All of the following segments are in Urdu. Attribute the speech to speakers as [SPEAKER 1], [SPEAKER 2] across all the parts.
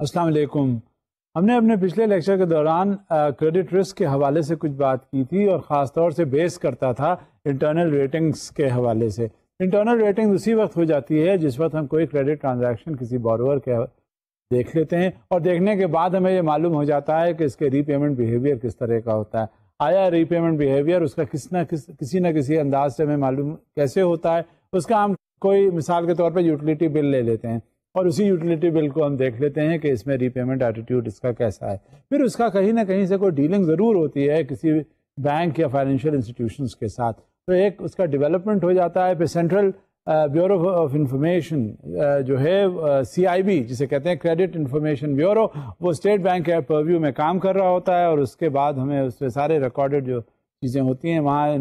[SPEAKER 1] السلام علیکم. ہم نے اپنے پچھلے لیکچر کے دوران کریڈٹ رسک کے حوالے سے کچھ بات کی تھی اور خاص طور سے بیس کرتا تھا انٹرنل ریٹنگز کے حوالے سے. انٹرنل ریٹنگ اسی وقت ہو جاتی ہے جس وقت ہم کوئی کریڈٹ ٹرانزیکشن کسی بورور کے دیکھ لیتے ہیں اور دیکھنے کے بعد ہمیں یہ معلوم ہو جاتا ہے کہ اس کے ری پیمنٹ بیہیویئر کس طرح کا ہوتا ہے. آیا ری پیمنٹ بیہیویئر اس کا کسی نہ کسی انداز سے ہمیں معلوم کیسے ہوتا ہے. اس کا ہم کوئی مثال کے طور پہ یوٹیلیٹی بل لے لیتے ہیں اور اسی یوٹیلیٹی بل کو ہم دیکھ لیتے ہیں کہ اس میں ری پیمنٹ ایٹیٹیوڈ اس کا کیسا ہے. پھر اس کا کہیں نہ کہیں سے کوئی ڈیلنگ ضرور ہوتی ہے کسی بینک یا فائنینشیل انسٹیٹیوشنس کے ساتھ. تو ایک اس کا ڈیولپمنٹ ہو جاتا ہے. پھر سینٹرل بیورو آف انفارمیشن جو ہے CIB جسے کہتے ہیں کریڈٹ انفارمیشن بیورو, وہ اسٹیٹ بینک کے پرویو میں کام کر رہا ہوتا ہے اور اس کے بعد ہمیں اس سے سارے ریکارڈڈ جو چیزیں ہوتی ہیں وہاں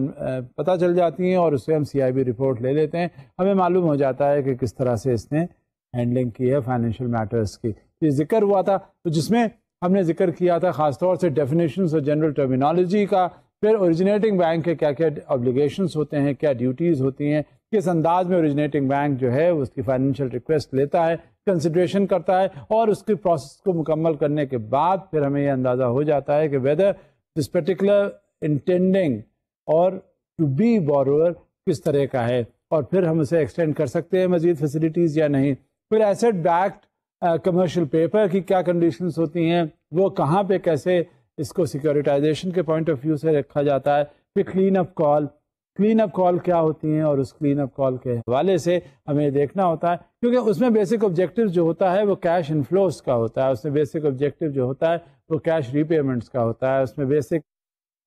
[SPEAKER 1] پتہ چل جاتی ہیں اور اس سے ہم CIB رپورٹ لے لیتے ہیں. ہمیں معلوم ہو جاتا ہے کہ کس طرح سے اس نے ہینڈلنگ کی ہے فائنینشیل میٹرز کی. یہ ذکر ہوا تھا تو جس میں ہم نے ذکر کیا تھا خاص طور سے ڈیفینیشنز اور جنرل ٹرمینالوجی کا. پھر اوریجنیٹنگ بینک کے کیا کیا آبلیگیشنز ہوتے ہیں, کیا ڈیوٹیز ہوتی ہیں, کس انداز میں اوریجنیٹنگ بینک جو ہے اس کی فائنینشیل ریکویسٹ لیتا ہے, کنسیڈریشن کرتا ہے اور اس کی پروسیس کو مکمل کرنے کے بعد پھر ہمیں یہ اندازہ ہو جاتا ہے کہ ویدر دس پرٹیکولر انٹینڈنگ اور ٹو بی بورور کس طرح کا ہے اور پھر ہم اسے ایکسٹینڈ کر سکتے ہیں مزید فیسلٹیز یا نہیں. پھر ایسٹ بیکڈ کمرشل پیپر کی کیا کنڈیشنز ہوتی ہیں, وہ کہاں پہ کیسے اس کو سیکورٹائزیشن کے پوائنٹ آف ویو سے رکھا جاتا ہے. پھر کلین اپ کال کیا ہوتی ہیں اور اس کلین اپ کال کے حوالے سے ہمیں دیکھنا ہوتا ہے کیونکہ اس میں بیسک آبجیکٹو جو ہوتا ہے وہ کیش انفلوز کا ہوتا ہے. اس میں بیسک آبجیکٹو جو ہوتا ہے وہ کیش ری پیمنٹس کا ہوتا ہے. اس میں بیسک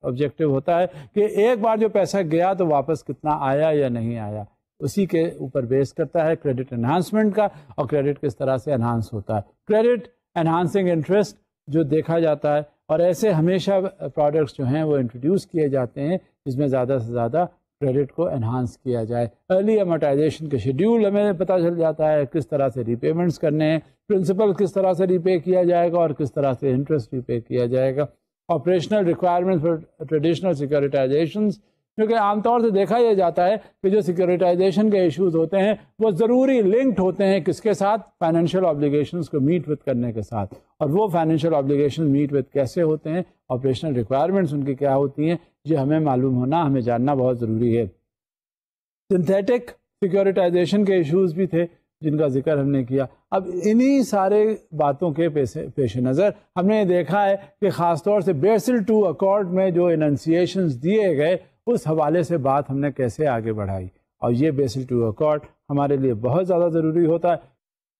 [SPEAKER 1] آبجیکٹو ہوتا ہے کہ ایک بار جو پیسہ گیا تو واپس کتنا آیا یا نہیں آیا. اسی کے اوپر بیس کرتا ہے کریڈٹ انہانسمنٹ کا اور کریڈٹ کس طرح سے انہانس ہوتا ہے. کریڈٹ انہانسنگ انٹرسٹ جو دیکھا جاتا ہے اور ایسے ہمیشہ پروڈکٹس جو ہیں وہ انٹروڈیوس کیے جاتے ہیں جس میں زیادہ سے زیادہ کریڈٹ کو انہانس کیا جائے. ارلی امورٹائزیشن کے شیڈیول ہمیں پتہ چل جاتا ہے کس طرح سے ری پیمنٹس کرنے ہیں, پرنسپل کس طرح سے ری پے کیا جائے گا اور کس طرح سے انٹرسٹ ری پے کیا جائے گا. آپریشنل ریکوائرمنٹ فار ٹریڈیشنل سیکورٹائزیشنز, کیونکہ عام طور سے دیکھا یہ جاتا ہے کہ جو سیکورٹائزیشن کے ایشوز ہوتے ہیں وہ ضروری لنکڈ ہوتے ہیں کس کے ساتھ, فائنینشیل آبلیگیشنز کو میٹ وتھ کرنے کے ساتھ. اور وہ فائنینشیل آبلیگیشن میٹ وتھ کیسے ہوتے ہیں, آپریشنل ریکوائرمنٹس ان کی کیا ہوتی ہیں, یہ ہمیں معلوم ہونا, ہمیں جاننا بہت ضروری ہے. سنتھیٹک سیکورٹائزیشن کے ایشوز بھی تھے جن کا ذکر ہم نے کیا. اب انہی سارے باتوں کے پیش نظر ہم نے دیکھا ہے کہ خاص طور سے بیسل 2 اکارڈ میں جو اننسیشنز دیے گئے اس حوالے سے بات ہم نے کیسے آگے بڑھائی, اور یہ بیسل 2 اکارڈ ہمارے لیے بہت زیادہ ضروری ہوتا ہے.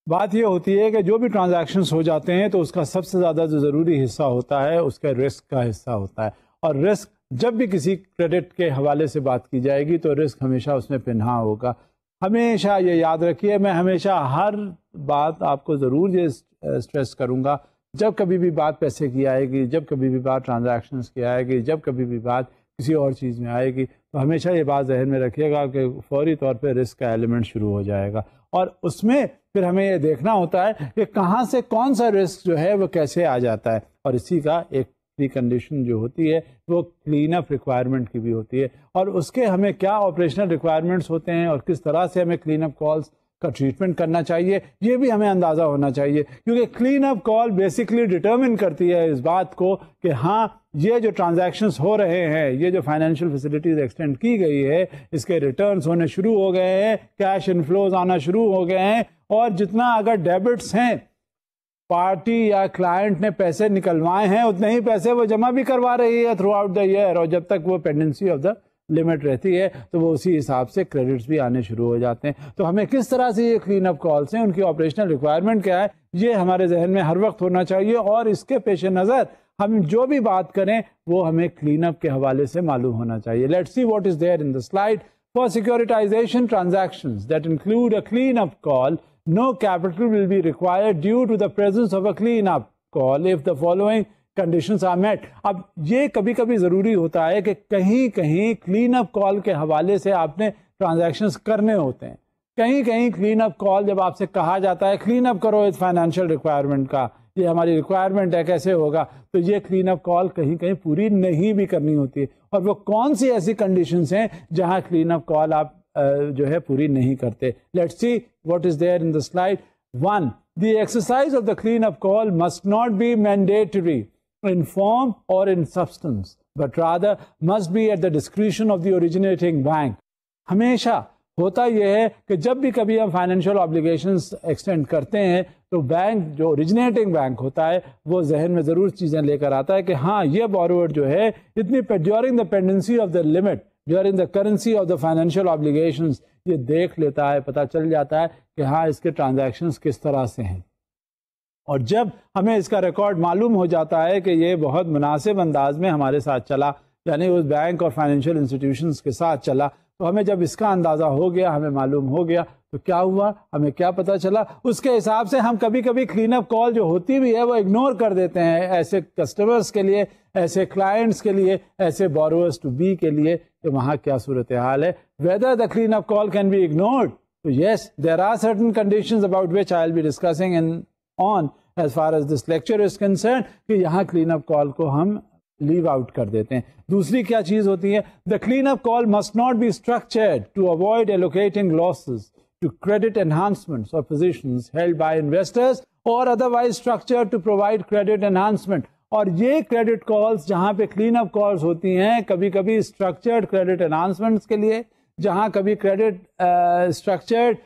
[SPEAKER 1] بات یہ ہوتی ہے کہ جو بھی ٹرانزیکشنز ہو جاتے ہیں تو اس کا سب سے زیادہ جو ضروری حصہ ہوتا ہے اس کا رسک کا حصہ ہوتا ہے. اور رسک جب بھی کسی کریڈٹ کے حوالے سے بات کی جائے گی تو رسک ہمیشہ اس میں پنہا ہوگا. ہمیشہ یہ یاد رکھیے, میں ہمیشہ ہر بات آپ کو ضرور یہ اسٹریس کروں گا جب کبھی بھی بات پیسے کی آئے گی, جب کبھی بھی بات ٹرانزیکشنز کی آئے گی, جب کبھی بھی بات کسی اور چیز میں آئے گی, تو ہمیشہ یہ بات ذہن میں رکھیے گا کہ فوری طور پہ رسک کا ایلیمنٹ شروع ہو جائے گا. اور اس میں پھر ہمیں یہ دیکھنا ہوتا ہے کہ کہاں سے کون سا رسک جو ہے وہ کیسے آ جاتا ہے, اور اسی کا ایک پری کنڈیشن جو ہوتی ہے وہ کلین اپ ریکوائرمنٹ کی بھی ہوتی ہے. اور اس کے ہمیں کیا آپریشنل ریکوائرمنٹس ہوتے ہیں اور کس طرح سے ہمیں کلین اپ کالس کا ٹریٹمنٹ کرنا چاہیے, یہ بھی ہمیں اندازہ ہونا چاہیے. کیونکہ کلین اپ کال بیسکلی ڈٹرمن کرتی ہے اس بات کو کہ ہاں یہ جو ٹرانزیکشنز ہو رہے ہیں, یہ جو فائنینشیل فیسلٹیز ایکسٹینڈ کی گئی ہے, اس کے ریٹرنز ہونے شروع ہو گئے ہیں, کیش انفلوز آنا شروع ہو گئے ہیں, اور جتنا اگر ڈیبٹس ہیں پارٹی یا کلائنٹ نے پیسے نکلوائے ہیں اتنے ہی پیسے وہ جمع بھی کروا رہی ہے تھرو آؤٹ دا ایئر, اور جب تک وہ پینڈنسی آف دا لمٹ رہتی ہے تو وہ اسی حساب سے کریڈٹس بھی آنے شروع ہو جاتے ہیں. تو ہمیں کس طرح سے یہ کلین اپ کالس ہیں, ان کی آپریشنل ریکوائرمنٹ کیا ہے, یہ ہمارے ذہن میں ہر وقت ہونا چاہیے. اور اس کے پیش نظر ہم جو بھی بات کریں وہ ہمیں کلین اپ کے حوالے سے معلوم ہونا چاہیے. Let's see what is there in the slide. For securitization transactions that include a clean-up call, no capital will be required due to the presence of a clean-up call if the following conditions are met. اب یہ کبھی کبھی ضروری ہوتا ہے کہ کہیں کہیں کلین اپ کال کے حوالے سے آپ نے ٹرانزیکشنز کرنے ہوتے ہیں. کہیں کہیں کلین اپ کال جب آپ سے کہا جاتا ہے کلین اپ کرو اس فائنینشیل ریکوائرمنٹ کا, یہ ہماری ریکوائرمنٹ ہے, کیسے ہوگا, تو یہ کلین اپ کال کہیں کہیں پوری نہیں بھی کرنی ہوتی ہے. اور وہ کون سی ایسی کنڈیشنز ہیں جہاں کلین اپ کال آپ جو ہے پوری نہیں کرتے. Let's see what is there in the slide. 1. The exercise of the cleanup call must not be mandatory in form or in substance, but rather must be at the discretion of the originating bank. ہمیشہ ہوتا یہ ہے کہ جب بھی کبھی ہم فائنینشیل آبلیگیشنز ایکسٹینڈ کرتے ہیں تو بینک جو اوریجنیٹنگ بینک ہوتا ہے وہ ذہن میں ضرور چیزیں لے کر آتا ہے کہ ہاں یہ بوروور جو ہے اتنی during the pendency of the limit during the currency of the financial obligations یہ دیکھ لیتا ہے, پتہ چل جاتا ہے کہ ہاں اس کے ٹرانزیکشنز کس طرح سے ہیں. اور جب ہمیں اس کا ریکارڈ معلوم ہو جاتا ہے کہ یہ بہت مناسب انداز میں ہمارے ساتھ چلا, یعنی اس بینک اور فائنینشیل انسٹیٹیوشنز کے ساتھ چلا, تو ہمیں جب اس کا اندازہ ہو گیا, ہمیں معلوم ہو گیا, تو کیا ہوا, ہمیں کیا پتہ چلا, اس کے حساب سے ہم کبھی کبھی کلین اپ کال جو ہوتی بھی ہے وہ اگنور کر دیتے ہیں ایسے کسٹمرز کے لیے, ایسے کلائنٹس کے لیے, ایسے بوروورز ٹو بی کے لیے کہ وہاں کیا صورتحال ہے. Whether the clean up call can be ignored, تو yes there are certain conditions about which I will be discussing on as far as this lecture is concern کہ یہاں کلین اپ کال کو ہم لیو آؤٹ کر دیتے ہیں. دوسری کیا چیز ہوتی ہے, the clean up call must not be structured to avoid allocating losses to credit enhancements or positions held by investors or otherwise structured to provide credit enhancement. اور یہ کریڈٹ کالز جہاں پہ کلین اپ کالز ہوتی ہیں کبھی کبھی اسٹرکچرڈ کریڈٹ انہانسمنٹس کے لیے, جہاں کبھی کریڈٹ اسٹرکچرڈ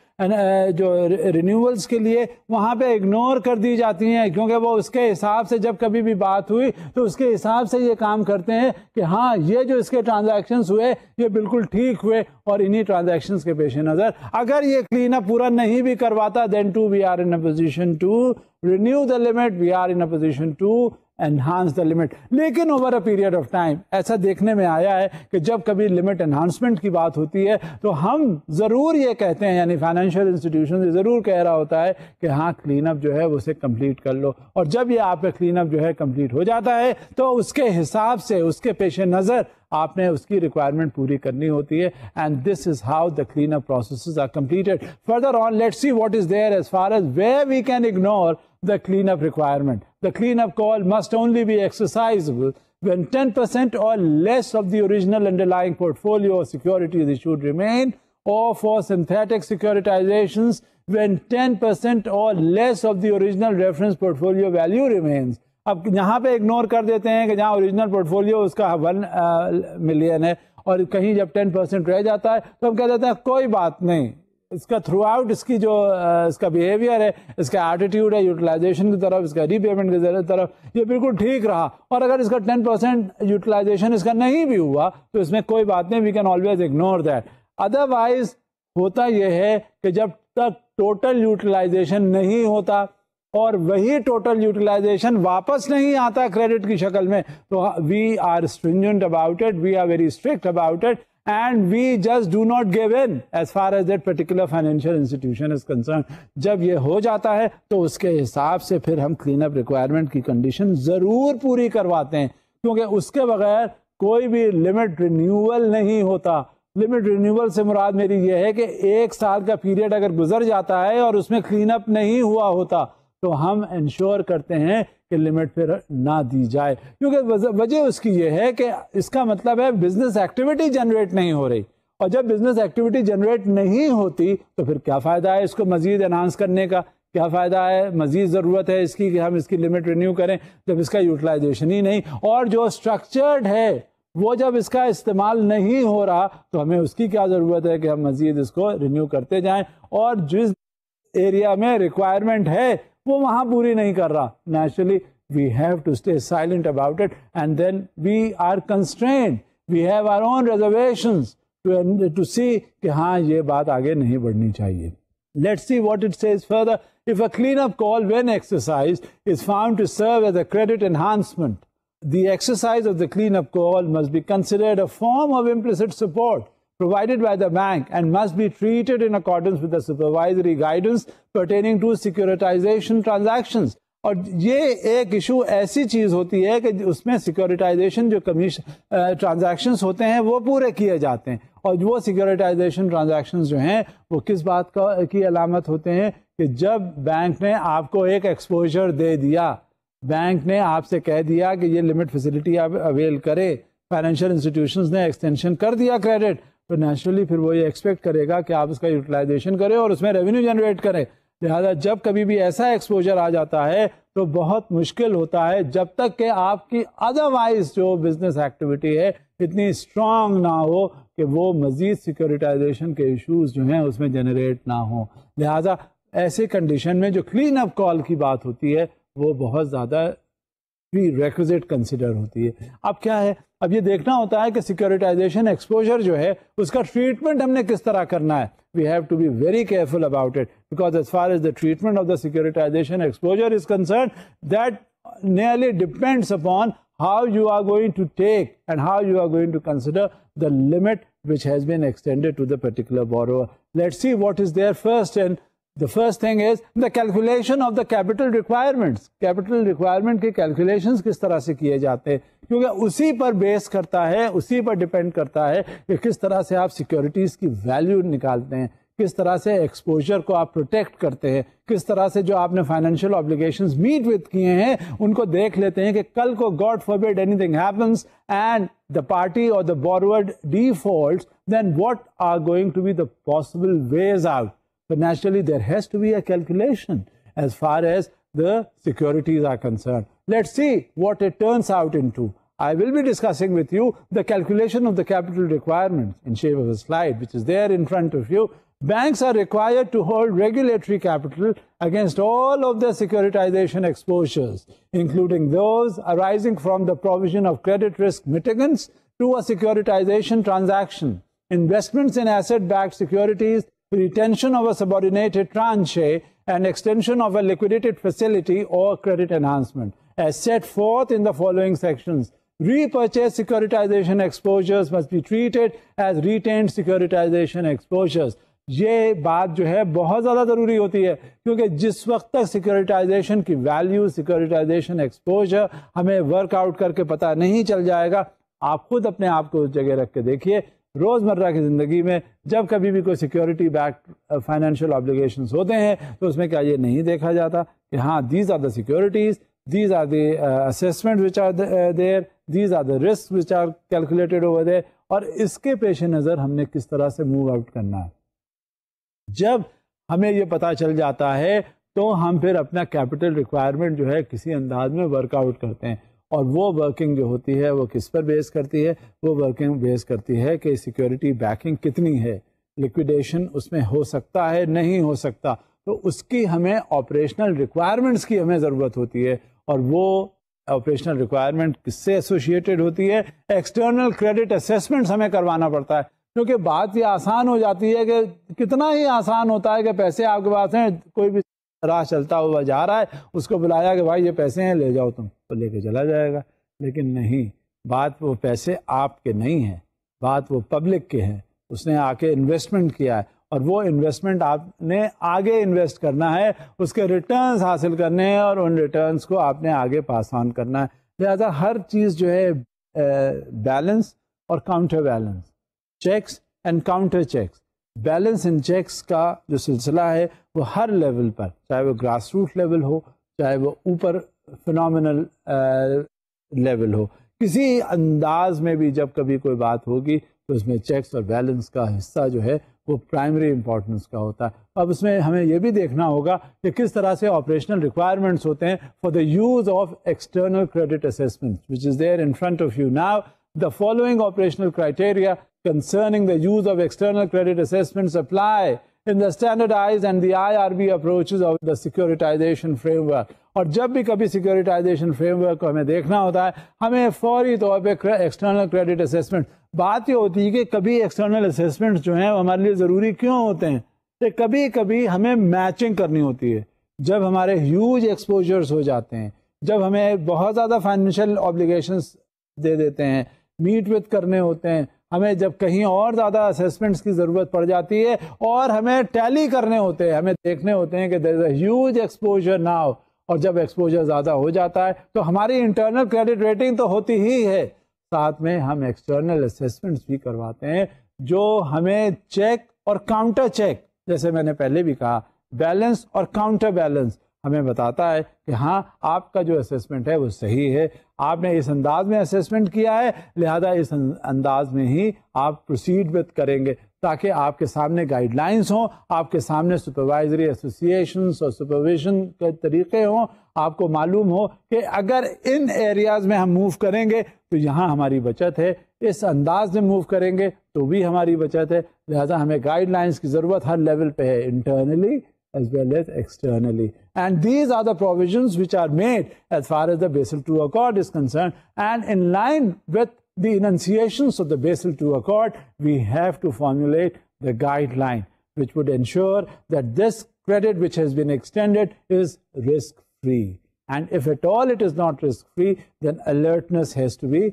[SPEAKER 1] جو رینیولز کے لیے, وہاں پہ اگنور کر دی جاتی ہیں کیونکہ وہ اس کے حساب سے جب کبھی بھی بات ہوئی تو اس کے حساب سے یہ کام کرتے ہیں کہ ہاں یہ جو اس کے ٹرانزیکشنز ہوئے یہ بالکل ٹھیک ہوئے, اور انہی ٹرانزیکشنز کے پیش نظر اگر یہ کلین اپ پورا نہیں بھی کرواتا then too we are in a position to renew the limit, we are in a position to enhance the limit. لیکن over a period of time ایسا دیکھنے میں آیا ہے کہ جب کبھی لمٹ انہانسمنٹ کی بات ہوتی ہے تو ہم ضرور یہ کہتے ہیں, یعنی فائنینشیل انسٹیٹیوشن ضرور کہہ رہا ہوتا ہے کہ ہاں کلین اپ جو ہے اسے کمپلیٹ کر لو, اور جب یہ آپ کا کلین اپ جو ہے کمپلیٹ ہو جاتا ہے تو اس کے حساب سے اس کے پیش نظر آپ نے اس کی ریکوائرمنٹ پوری کرنی ہوتی ہے. And this is how the clean up processes are completed. Further on let's see what is there as far as where we can ignore the cleanup requirement. The cleanup call must only be exercisable when 10% or less of the original underlying portfolio of securities issued remain, or for synthetic securitizations when 10% or less of the original reference portfolio value remains. اب یہاں پہ اگنور کر دیتے ہیں کہ جہاں اوریجنل پورٹ فولیو اس کا 1 ملین ہے اور کہیں جب 10% رہ جاتا ہے تو ہم کہہ دیتے ہیں کوئی بات نہیں, اس کا تھرو آؤٹ اس کی جو اس کا بیہیویئر ہے, اس کا ایٹیٹیوڈ ہے یوٹیلائزیشن کی طرف, اس کا ری پیمنٹ کی طرف, یہ بالکل ٹھیک رہا. اور اگر اس کا 10% یوٹیلائزیشن اس کا نہیں بھی ہوا تو اس میں کوئی بات نہیں, we can always ignore that. Otherwise ہوتا یہ ہے کہ جب تک ٹوٹل یوٹیلائزیشن نہیں ہوتا اور وہی ٹوٹل یوٹیلائزیشن واپس نہیں آتا کریڈٹ کی شکل میں, تو we are stringent about it, we are very strict about it, and we just do not give in as far as that particular financial institution is concerned. جب یہ ہو جاتا ہے تو اس کے حساب سے پھر ہم کلین اپ ریکوائرمنٹ کی کنڈیشن ضرور پوری کرواتے ہیں, کیونکہ اس کے بغیر کوئی بھی لمٹ رینیول نہیں ہوتا. لمٹ رینیول سے مراد میری یہ ہے کہ 1 سال کا پیریڈ اگر گزر جاتا ہے اور اس میں کلین اپ نہیں ہوا ہوتا تو ہم انشور کرتے ہیں کہ لمٹ پھر نہ دی جائے, کیونکہ وجہ اس کی یہ ہے کہ اس کا مطلب ہے بزنس ایکٹیویٹی جنریٹ نہیں ہو رہی, اور جب بزنس ایکٹیویٹی جنریٹ نہیں ہوتی تو پھر کیا فائدہ ہے اس کو مزید انہانس کرنے کا, کیا فائدہ ہے, مزید ضرورت ہے اس کی کہ ہم اس کی لمٹ رینیو کریں جب اس کا یوٹیلائزیشن ہی نہیں, اور جو اسٹرکچرڈ ہے وہ جب اس کا استعمال نہیں ہو رہا تو ہمیں اس کی کیا ضرورت ہے کہ ہم مزید اس کو رینیو کرتے جائیں, اور جس ایریا میں ریکوائرمنٹ ہے وہ وہاں پوری نہیں کر رہا. Naturally we have to stay silent about it, and then we are constrained, we have our own reservations to see کہ ہاں یہ بات آگے نہیں بڑھنی چاہیے. Let's see what it says further. If a cleanup call when exercised is found to serve as a credit enhancement, the exercise of the cleanup call must be considered a form of implicit support provided by the bank and must be treated in accordance with the supervisory guidance pertaining to securitization transactions. اور یہ ایک ایشو ایسی چیز ہوتی ہے کہ اس میں سیکورٹائزیشن جو ٹرانزیکشنز ہوتے ہیں وہ پورے کیے جاتے ہیں, اور وہ سیکورٹائزیشن ٹرانزیکشنز جو ہیں وہ کس بات کی علامت ہوتے ہیں کہ جب بینک نے آپ کو ایک ایکسپوجر دے دیا, بینک نے آپ سے کہہ دیا کہ یہ لمٹ فیسلٹی آپ اویل کرے, فائنینشیل انسٹیٹیوشنز نے ایکسٹینشن کر دیا کریڈٹ, تو نیچرلی پھر وہ یہ ایکسپیکٹ کرے گا کہ آپ اس کا یوٹیلائزیشن کریں اور اس میں ریونیو جنریٹ کریں. لہذا جب کبھی بھی ایسا ایکسپوجر آ جاتا ہے تو بہت مشکل ہوتا ہے جب تک کہ آپ کی ادروائز جو بزنس ایکٹیویٹی ہے اتنی اسٹرانگ نہ ہو کہ وہ مزید سیکورٹائزیشن کے ایشوز جو ہیں اس میں جنریٹ نہ ہوں. لہذا ایسے کنڈیشن میں جو کلین اپ کال کی بات ہوتی ہے وہ بہت زیادہ ریکوزٹ کنسیڈر ہوتی ہے. اب کیا ہے, اب یہ دیکھنا ہوتا ہے کہ سیکورٹائزیشن ایکسپوجر جو ہے اس کا ٹریٹمنٹ ہم نے کس طرح کرنا ہے. We have to be very careful about it, because as far as the treatment of the securitization exposure is concerned, that nearly depends upon how you are going to take and how you are going to consider the limit which has been extended to the particular borrower. Let's see what is there first, and the first thing is the calculation of the capital requirements. Capital requirement کے calculations کس طرح سے کیے جاتے ہیں, کیونکہ اسی پر بیس کرتا ہے, اسی پر ڈپینڈ کرتا ہے کہ کس طرح سے آپ سیکورٹیز کی ویلیو نکالتے ہیں, کس طرح سے ایکسپوجر کو آپ پروٹیکٹ کرتے ہیں, کس طرح سے جو آپ نے فائنینشیل آبلیگیشنز میٹ وتھ کیے ہیں ان کو دیکھ لیتے ہیں کہ کل کو God forbid anything happens and the party or the borrower defaults, then what are going to be the possible ways out? But naturally there has to be a calculation as far as the securities are concerned. Let's see what it turns out into. I will be discussing with you the calculation of the capital requirements in shape of a slide which is there in front of you. Banks are required to hold regulatory capital against all of their securitization exposures, including those arising from the provision of credit risk mitigants to a securitization transaction, investments in asset-backed securities, retention of a subordinated tranche, and extension of a liquidated facility or credit enhancement, as set forth in the following sections. Repurchase securitization exposures must be treated as retained securitization exposures. یہ بات جو ہے بہت زیادہ ضروری ہوتی ہے, کیونکہ جس وقت تک سیکورٹائزیشن کی ویلیو, سیکورٹائزیشن ایکسپوجر ہمیں ورک آؤٹ کر کے پتہ نہیں چل جائے گا, آپ خود اپنے آپ کو اس جگہ رکھ کے دیکھیے روزمرہ کی زندگی میں جب کبھی بھی کوئی سیکورٹی بیک فائنینشیل آبلیگیشنز ہوتے ہیں تو اس میں کیا یہ نہیں دیکھا جاتا کہ ہاں these are the securities, these are the assessment which are there, these are the risk which are calculated over there, اور اس کے پیش نظر ہم نے کس طرح سے موو آؤٹ کرنا ہے. جب ہمیں یہ پتہ چل جاتا ہے تو ہم پھر اپنا کیپٹل ریکوائرمنٹ جو ہے کسی انداز میں ورک آؤٹ کرتے ہیں, اور وہ ورکنگ جو ہوتی ہے وہ کس پر بیس کرتی ہے, وہ ورکنگ بیس کرتی ہے کہ سیکورٹی بیکنگ کتنی ہے, لیکویڈیشن اس میں ہو سکتا ہے نہیں ہو سکتا, تو اس کی ہمیں آپریشنل ریکوائرمنٹس کی ہمیں ضرورت ہوتی ہے, اور وہ آپریشنل ریکوائرمنٹ کس سے ایسوسیٹیڈ ہوتی ہے, ایکسٹرنل کریڈٹ اسیسمنٹس ہمیں کروانا پڑتا ہے. کیونکہ بات یہ آسان ہو جاتی ہے کہ کتنا ہی آسان ہوتا ہے کہ پیسے آپ کے پاس ہیں, کوئی بھی راہ چلتا ہوا جا رہا ہے, اس کو بلایا کہ بھائی یہ پیسے ہیں لے جاؤ, تم تو لے کے چلا جائے گا. لیکن نہیں, بات وہ پیسے آپ کے نہیں ہیں, بات وہ پبلک کے ہیں, اس نے آ کے انویسٹمنٹ کیا ہے, اور وہ انویسٹمنٹ آپ نے آگے انویسٹ کرنا ہے, اس کے ریٹرنز حاصل کرنے ہیں, اور ان ریٹرنز کو آپ نے آگے پاس آن کرنا ہے. لہذا ہر چیز جو ہے بیلنس اور counter balance, checks and counter checks, balance and checks کا جو سلسلہ ہے وہ ہر لیول پر, چاہے وہ گراس روٹ لیول ہو, چاہے وہ اوپر فنامنل لیول ہو, کسی انداز میں بھی جب کبھی کوئی بات ہوگی تو اس میں چیکس اور بیلنس کا حصہ جو ہے وہ پرائمری امپورٹنس کا ہوتا ہے. اب اس میں ہمیں یہ بھی دیکھنا ہوگا کہ کس طرح سے آپریشنل ریکوائرمنٹس ہوتے ہیں for the use of external credit assessment which is there in front of you now. The following operational criteria concerning the use of external credit assessments apply in the standardized and the IRB approaches of the securitization framework. اور جب بھی کبھی سیکورٹائزیشن فریم ورک کو ہمیں دیکھنا ہوتا ہے, ہمیں فوری طور پہ ایکسٹرنل کریڈٹ اسیسمنٹ, بات یہ ہوتی ہے کہ کبھی ایکسٹرنل اسیسمنٹ جو ہیں وہ ہمارے لیے ضروری کیوں ہوتے ہیں, کہ کبھی کبھی ہمیں میچنگ کرنی ہوتی ہے. جب ہمارے ہیوج ایکسپوجرز ہو جاتے ہیں, جب ہمیں بہت زیادہ فائنینشیل آبلیگیشنز دے دیتے ہیں, میٹ وتھ کرنے ہوتے ہیں, ہمیں جب کہیں اور زیادہ اسیسمنٹس کی ضرورت پڑ جاتی ہے, اور ہمیں ٹیلی کرنے ہوتے ہیں, ہمیں دیکھنے ہوتے ہیں کہ دیر از اے ہیوج ایکسپوجر ناؤ, اور جب ایکسپوجر زیادہ ہو جاتا ہے تو ہماری انٹرنل کریڈٹ ریٹنگ تو ہوتی ہی ہے, ساتھ میں ہم ایکسٹرنل اسیسمنٹس بھی کرواتے ہیں جو ہمیں چیک اور کاؤنٹر چیک, جیسے میں نے پہلے بھی کہا, بیلنس اور کاؤنٹر بیلنس, ہمیں بتاتا ہے کہ ہاں آپ کا جو اسیسمنٹ ہے وہ صحیح ہے, آپ نے اس انداز میں اسیسمنٹ کیا ہے, لہذا اس انداز میں ہی آپ پروسیڈ وتھ کریں گے, تاکہ آپ کے سامنے گائیڈ لائنس ہوں, آپ کے سامنے سپروائزری ایسوسیشنس اور سپرویژن کے طریقے ہوں, آپ کو معلوم ہو کہ اگر ان ایریاز میں ہم موو کریں گے تو یہاں ہماری بچت ہے, اس انداز میں موو کریں گے تو بھی ہماری بچت ہے. لہذا ہمیں گائیڈ لائنس کی ضرورت ہر لیول پہ ہے, internally as well as externally. And these are the provisions which are made as far as the Basel II Accord is concerned. And in line with the enunciations of the Basel II Accord, we have to formulate the guideline which would ensure that this credit which has been extended is risk-free. And if at all it is not risk-free, then alertness has to be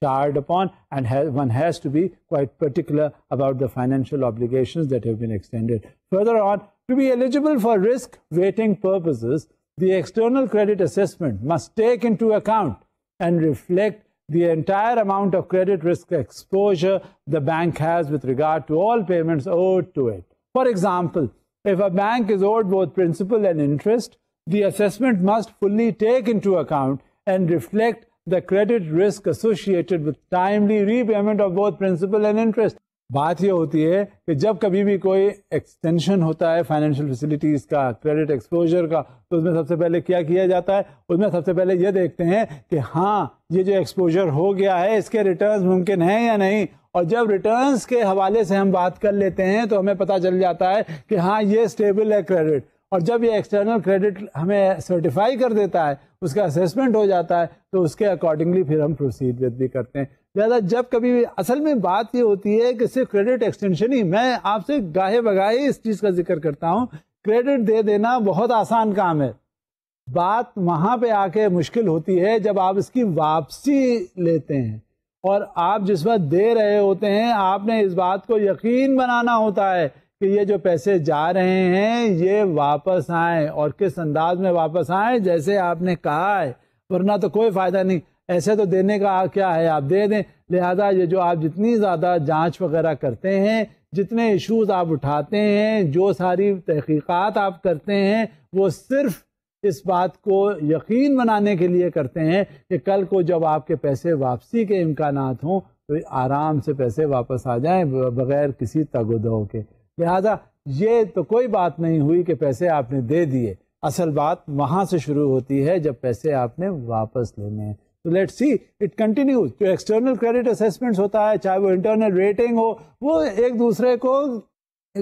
[SPEAKER 1] showered upon, and one has to be quite particular about the financial obligations that have been extended. Further on, to be eligible for risk weighting purposes, the external credit assessment must take into account and reflect the entire amount of credit risk exposure the bank has with regard to all payments owed to it. For example, if a bank is owed both principal and interest, the assessment must fully take into account and reflect the credit risk associated with timely repayment of both principal and interest. بات یہ ہوتی ہے کہ جب کبھی بھی کوئی ایکسٹینشن ہوتا ہے فائنینشیل فیسلٹیز کا, کریڈٹ ایکسپوجر کا, تو اس میں سب سے پہلے کیا جاتا ہے, اس میں سب سے پہلے یہ دیکھتے ہیں کہ ہاں یہ جو ایکسپوجر ہو گیا ہے اس کے ریٹرنز ممکن ہیں یا نہیں, اور جب ریٹرنز کے حوالے سے ہم بات کر لیتے ہیں تو ہمیں پتہ چل جاتا ہے کہ ہاں یہ اسٹیبل ہے کریڈٹ, اور جب یہ ایکسٹرنل کریڈٹ ہمیں سرٹیفائی کر دیتا ہے, اس کا اسیسمنٹ ہو جاتا ہے, تو اس کے اکارڈنگلی پھر ہم پروسیڈ بھی کرتے ہیں. لہٰذا جب کبھی بھی اصل میں بات یہ ہوتی ہے کہ صرف کریڈٹ ایکسٹینشن ہی, میں آپ سے گاہے بگاہے اس چیز کا ذکر کرتا ہوں, کریڈٹ دے دینا بہت آسان کام ہے, بات وہاں پہ آ کے مشکل ہوتی ہے جب آپ اس کی واپسی لیتے ہیں, اور آپ جس وقت دے رہے ہوتے ہیں آپ نے اس بات کو یقین بنانا ہوتا ہے کہ یہ جو پیسے جا رہے ہیں یہ واپس آئیں, اور کس انداز میں واپس آئیں جیسے آپ نے کہا ہے, ورنہ تو کوئی فائدہ نہیں. ایسے تو دینے کا کیا ہے, آپ دے دیں. لہذا یہ جو آپ جتنی زیادہ جانچ وغیرہ کرتے ہیں, جتنے ایشوز آپ اٹھاتے ہیں, جو ساری تحقیقات آپ کرتے ہیں, وہ صرف اس بات کو یقین بنانے کے لیے کرتے ہیں کہ کل کو جب آپ کے پیسے واپسی کے امکانات ہوں تو آرام سے پیسے واپس آ جائیں بغیر کسی تگ و دو کے. لہذا یہ تو کوئی بات نہیں ہوئی کہ پیسے آپ نے دے دیے, اصل بات وہاں سے شروع ہوتی ہے جب پیسے آپ نے واپس لینے ہیں. تو لیٹ سی اٹ کنٹینیوز. جو ایکسٹرنل کریڈٹ اسیسمنٹس ہوتا ہے, چاہے وہ انٹرنل ریٹنگ ہو, وہ ایک دوسرے کو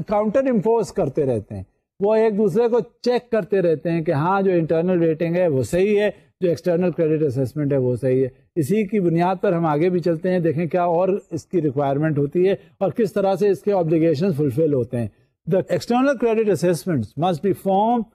[SPEAKER 1] کاؤنٹر امپوز کرتے رہتے ہیں, وہ ایک دوسرے کو چیک کرتے رہتے ہیں کہ ہاں جو انٹرنل ریٹنگ ہے وہ صحیح ہے, جو ایکسٹرنل کریڈٹ اسیسمنٹ ہے وہ صحیح ہے. اسی کی بنیاد پر ہم آگے بھی چلتے ہیں, دیکھیں کیا اور اس کی ریکوائرمنٹ ہوتی ہے اور کس طرح سے اس کے آبلیگیشن فلفل ہوتے ہیں. The external credit assessments must be formed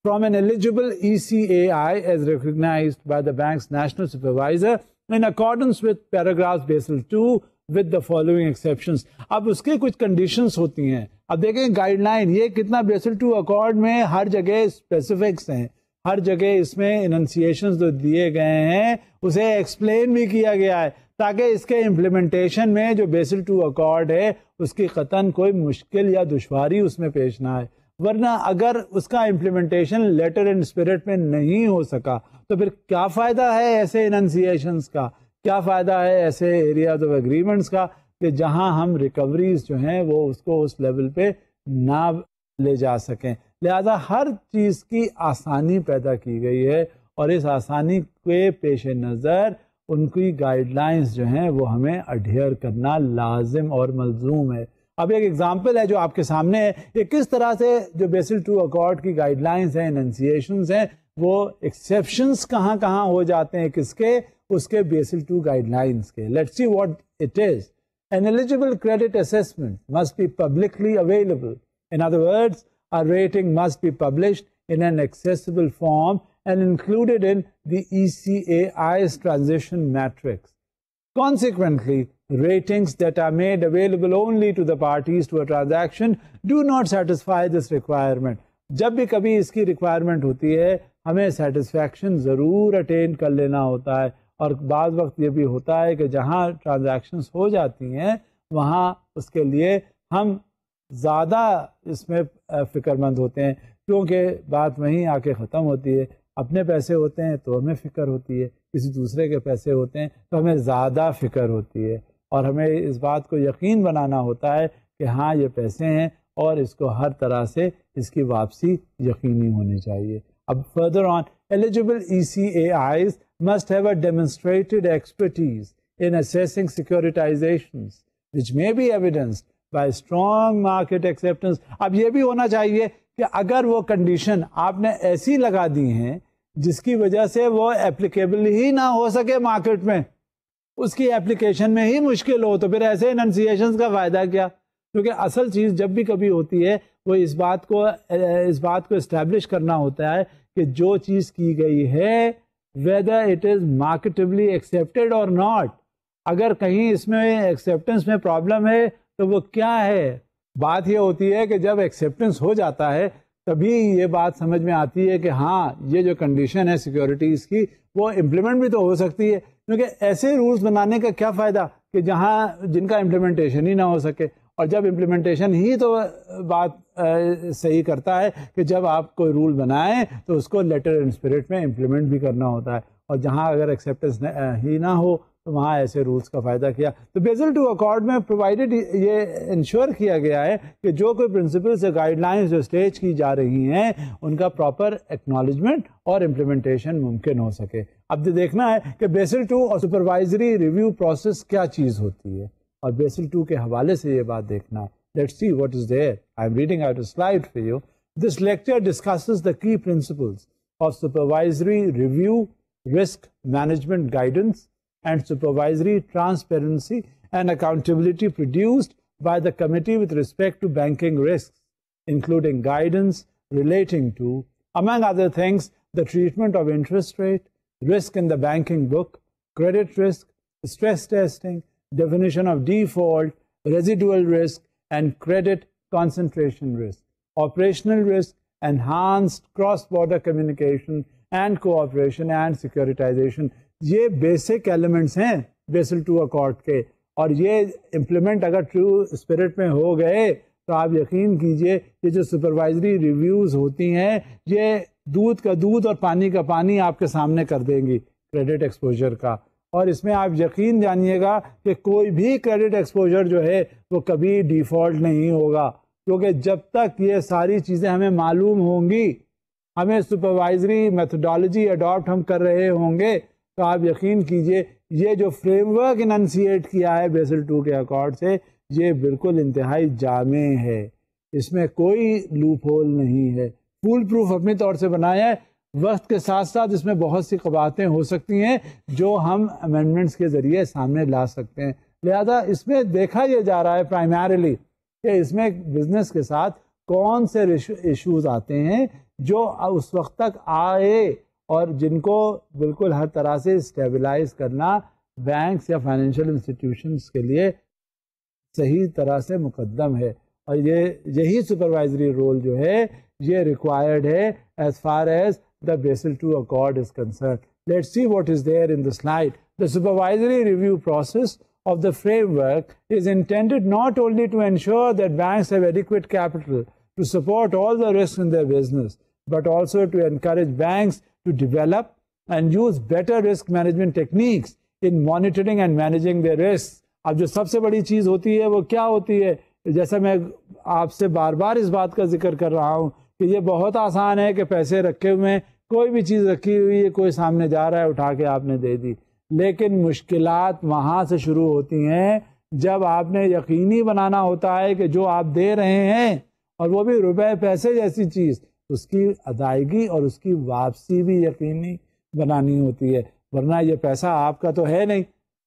[SPEAKER 1] from an eligible ECAI as recognized by the bank's national supervisor in accordance with paragraphs Basel II with the following exceptions. اب اس کی کچھ کنڈیشنز ہوتی ہیں. اب دیکھیں گائیڈ لائن یہ کتنا بیسل II اکارڈ میں ہر جگہ اسپیسیفکس ہیں, ہر جگہ اس میں اننسیشنز جو دیے گئے ہیں اسے ایکسپلین بھی کیا گیا ہے تاکہ اس کے امپلیمنٹیشن میں جو بیسل II اکارڈ ہے اس کی قطعاً کوئی مشکل یا دشواری اس میں پیش نہ آئے. ورنہ اگر اس کا امپلیمنٹیشن لیٹر اینڈ اسپرٹ میں نہیں ہو سکا تو پھر کیا فائدہ ہے ایسے اننسیشنز کا, کیا فائدہ ہے ایسے ایریاز آف اگریمنٹس کا کہ جہاں ہم ریکوریز جو ہیں وہ اس کو اس لیول پہ نہ لے جا سکیں. لہذا ہر چیز کی آسانی پیدا کی گئی ہے, اور اس آسانی کے پیش نظر ان کی گائیڈ لائنس جو ہیں وہ ہمیں اڈھیئر کرنا لازم اور ملزوم ہے. اب ایک ایگزامپل ہے جو آپ کے سامنے ہے, یہ کس طرح سے جو بیسل II اکارڈ کی گائیڈ لائنس ہیں, اننسیشنز ہیں, وہ ایکسیپشنز کہاں کہاں ہو جاتے ہیں, کس کے, اس کے بیسل II گائیڈ لائنس کے. Let's see what it is. An eligible credit assessment must be publicly available. In other words, a rating must be published in an accessible form and included in the ECAI's transition matrix. Consequently, ratings that are made available only to the parties to a transaction do not satisfy this requirement. جب بھی کبھی اس کی ریکوائرمنٹ ہوتی ہے ہمیں سیٹسفیکشن ضرور اٹین کر لینا ہوتا ہے, اور بعض وقت یہ بھی ہوتا ہے کہ جہاں ٹرانزیکشنز ہو جاتی ہیں وہاں اس کے لیے ہم زیادہ اس میں فکر مند ہوتے ہیں. کیونکہ بات وہیں آ کے ختم ہوتی ہے. اپنے پیسے ہوتے ہیں تو ہمیں فکر ہوتی ہے, کسی دوسرے کے پیسے ہوتے ہیں تو ہمیں زیادہ فکر ہوتی ہے, اور ہمیں اس بات کو یقین بنانا ہوتا ہے کہ ہاں یہ پیسے ہیں اور اس کو ہر طرح سے اس کی واپسی یقینی ہونی چاہیے. اب further on, eligible ECAIs must have a demonstrated expertise in assessing securitizations, which may be evidenced by strong market acceptance. اب یہ بھی ہونا چاہیے کہ اگر وہ کنڈیشن آپ نے ایسی لگا دی ہیں جس کی وجہ سے وہ اپلیکیبل ہی نہ ہو سکے مارکیٹ میں, اس کی اپلیکیشن میں ہی مشکل ہو, تو پھر ایسے اننسیشنز کا فائدہ کیا؟ کیونکہ اصل چیز جب بھی کبھی ہوتی ہے وہ اس بات کو اسٹیبلش کرنا ہوتا ہے کہ جو چیز کی گئی ہے whether it is marketably accepted or not. اگر کہیں اس میں ایکسیپٹنس میں پرابلم ہے تو وہ کیا ہے؟ بات یہ ہوتی ہے کہ جب ایکسیپٹنس ہو جاتا ہے تبھی یہ بات سمجھ میں آتی ہے کہ ہاں یہ جو کنڈیشن ہے سیکیورٹیز کی وہ امپلیمنٹ بھی تو ہو سکتی ہے. کیونکہ ایسے رولز بنانے کا کیا فائدہ کہ جن کا امپلیمنٹیشن ہی نہ ہو سکے, اور جب امپلیمنٹیشن ہی تو بات صحیح کرتا ہے کہ جب آپ کوئی رول بنائیں تو اس کو لیٹر اینڈ اسپرٹ میں امپلیمنٹ بھی کرنا ہوتا ہے, اور جہاں اگر ایکسیپٹنس ہی نہ ہو تو وہاں ایسے رولز کا فائدہ کیا. تو بیزل II اکارڈ میں پرووائڈڈ یہ انشور کیا گیا ہے کہ جو کوئی پرنسپلز یا گائیڈ لائنز جو اسٹیج کی جا رہی ہیں ان کا پراپر ایکنالجمنٹ اور امپلیمنٹیشن ممکن ہو سکے. اب دیکھنا ہے کہ بیزل II اور سپروائزری ریویو پروسیس کیا چیز ہوتی ہے, اور بیزل II کے حوالے سے یہ بات دیکھنا ہے. Let's see what is there. I'm reading out a slide for you. This lecture discusses the key principles of supervisory review, risk management guidance, and supervisory transparency and accountability produced by the committee with respect to banking risks, including guidance relating to, among other things, the treatment of interest rate, risk in the banking book, credit risk, stress testing, definition of default, residual risk, and credit concentration risk, operational risk, enhanced cross-border communication and cooperation and securitization. یہ بیسک ایلیمنٹس ہیں بیسل II اکارڈ کے, اور یہ امپلیمنٹ اگر ٹرو اسپرٹ میں ہو گئے تو آپ یقین کیجئے یہ جو سپروائزری ریویوز ہوتی ہیں یہ دودھ کا دودھ اور پانی کا پانی آپ کے سامنے کر دیں گی کریڈٹ ایکسپوجر کا. اور اس میں آپ یقین جانیے گا کہ کوئی بھی کریڈٹ ایکسپوجر جو ہے وہ کبھی ڈیفالٹ نہیں ہوگا, کیونکہ جب تک یہ ساری چیزیں ہمیں معلوم ہوں گی, ہمیں سپروائزری میتھڈالوجی اڈاپٹ ہم کر رہے ہوں گے, تو آپ یقین کیجئے یہ جو فریم ورک اننسیٹ کیا ہے بیسل II کے اکارڈ سے یہ بالکل انتہائی جامع ہے, اس میں کوئی لوپ ہول نہیں ہے, فول پروف اپنی طور سے بنایا ہے. وقت کے ساتھ ساتھ اس میں بہت سی قباحتیں ہو سکتی ہیں جو ہم امینڈمنٹس کے ذریعے سامنے لا سکتے ہیں. لہذا اس میں دیکھا یہ جا رہا ہے پرائمریلی کہ اس میں بزنس کے ساتھ کون سے ایشوز آتے ہیں جو اس وقت تک آئے اور جن کو بالکل ہر طرح سے اسٹیبلائز کرنا بینکس یا فائنینشیل انسٹیٹیوشنس کے لیے صحیح طرح سے مقدم ہے, اور یہی سپروائزری رول جو ہے یہ ریکوائرڈ ہے as far as the Basel II Accord is concerned. Let's see what is there in the slide. The supervisory review process of the framework is intended not only to ensure that banks have adequate capital to support all the risks in their business, but also to encourage banks to develop and use better risk management techniques in monitoring and managing their risks. اب جو سب سے بڑی چیز ہوتی ہے وہ کیا ہوتی ہے؟ جیسا میں آپ سے بار بار اس بات کا ذکر کر رہا ہوں کہ یہ بہت آسان ہے کہ پیسے رکھے ہوئے ہیں, کوئی بھی چیز رکھی ہوئی ہے, کوئی سامنے جا رہا ہے اٹھا کے آپ نے دے دی, لیکن مشکلات وہاں سے شروع ہوتی ہیں جب آپ نے یقینی بنانا ہوتا ہے کہ جو آپ دے رہے ہیں اور وہ بھی روپے پیسے جیسی چیز, اس کی ادائیگی اور اس کی واپسی بھی یقینی بنانی ہوتی ہے. ورنہ یہ پیسہ آپ کا تو ہے نہیں,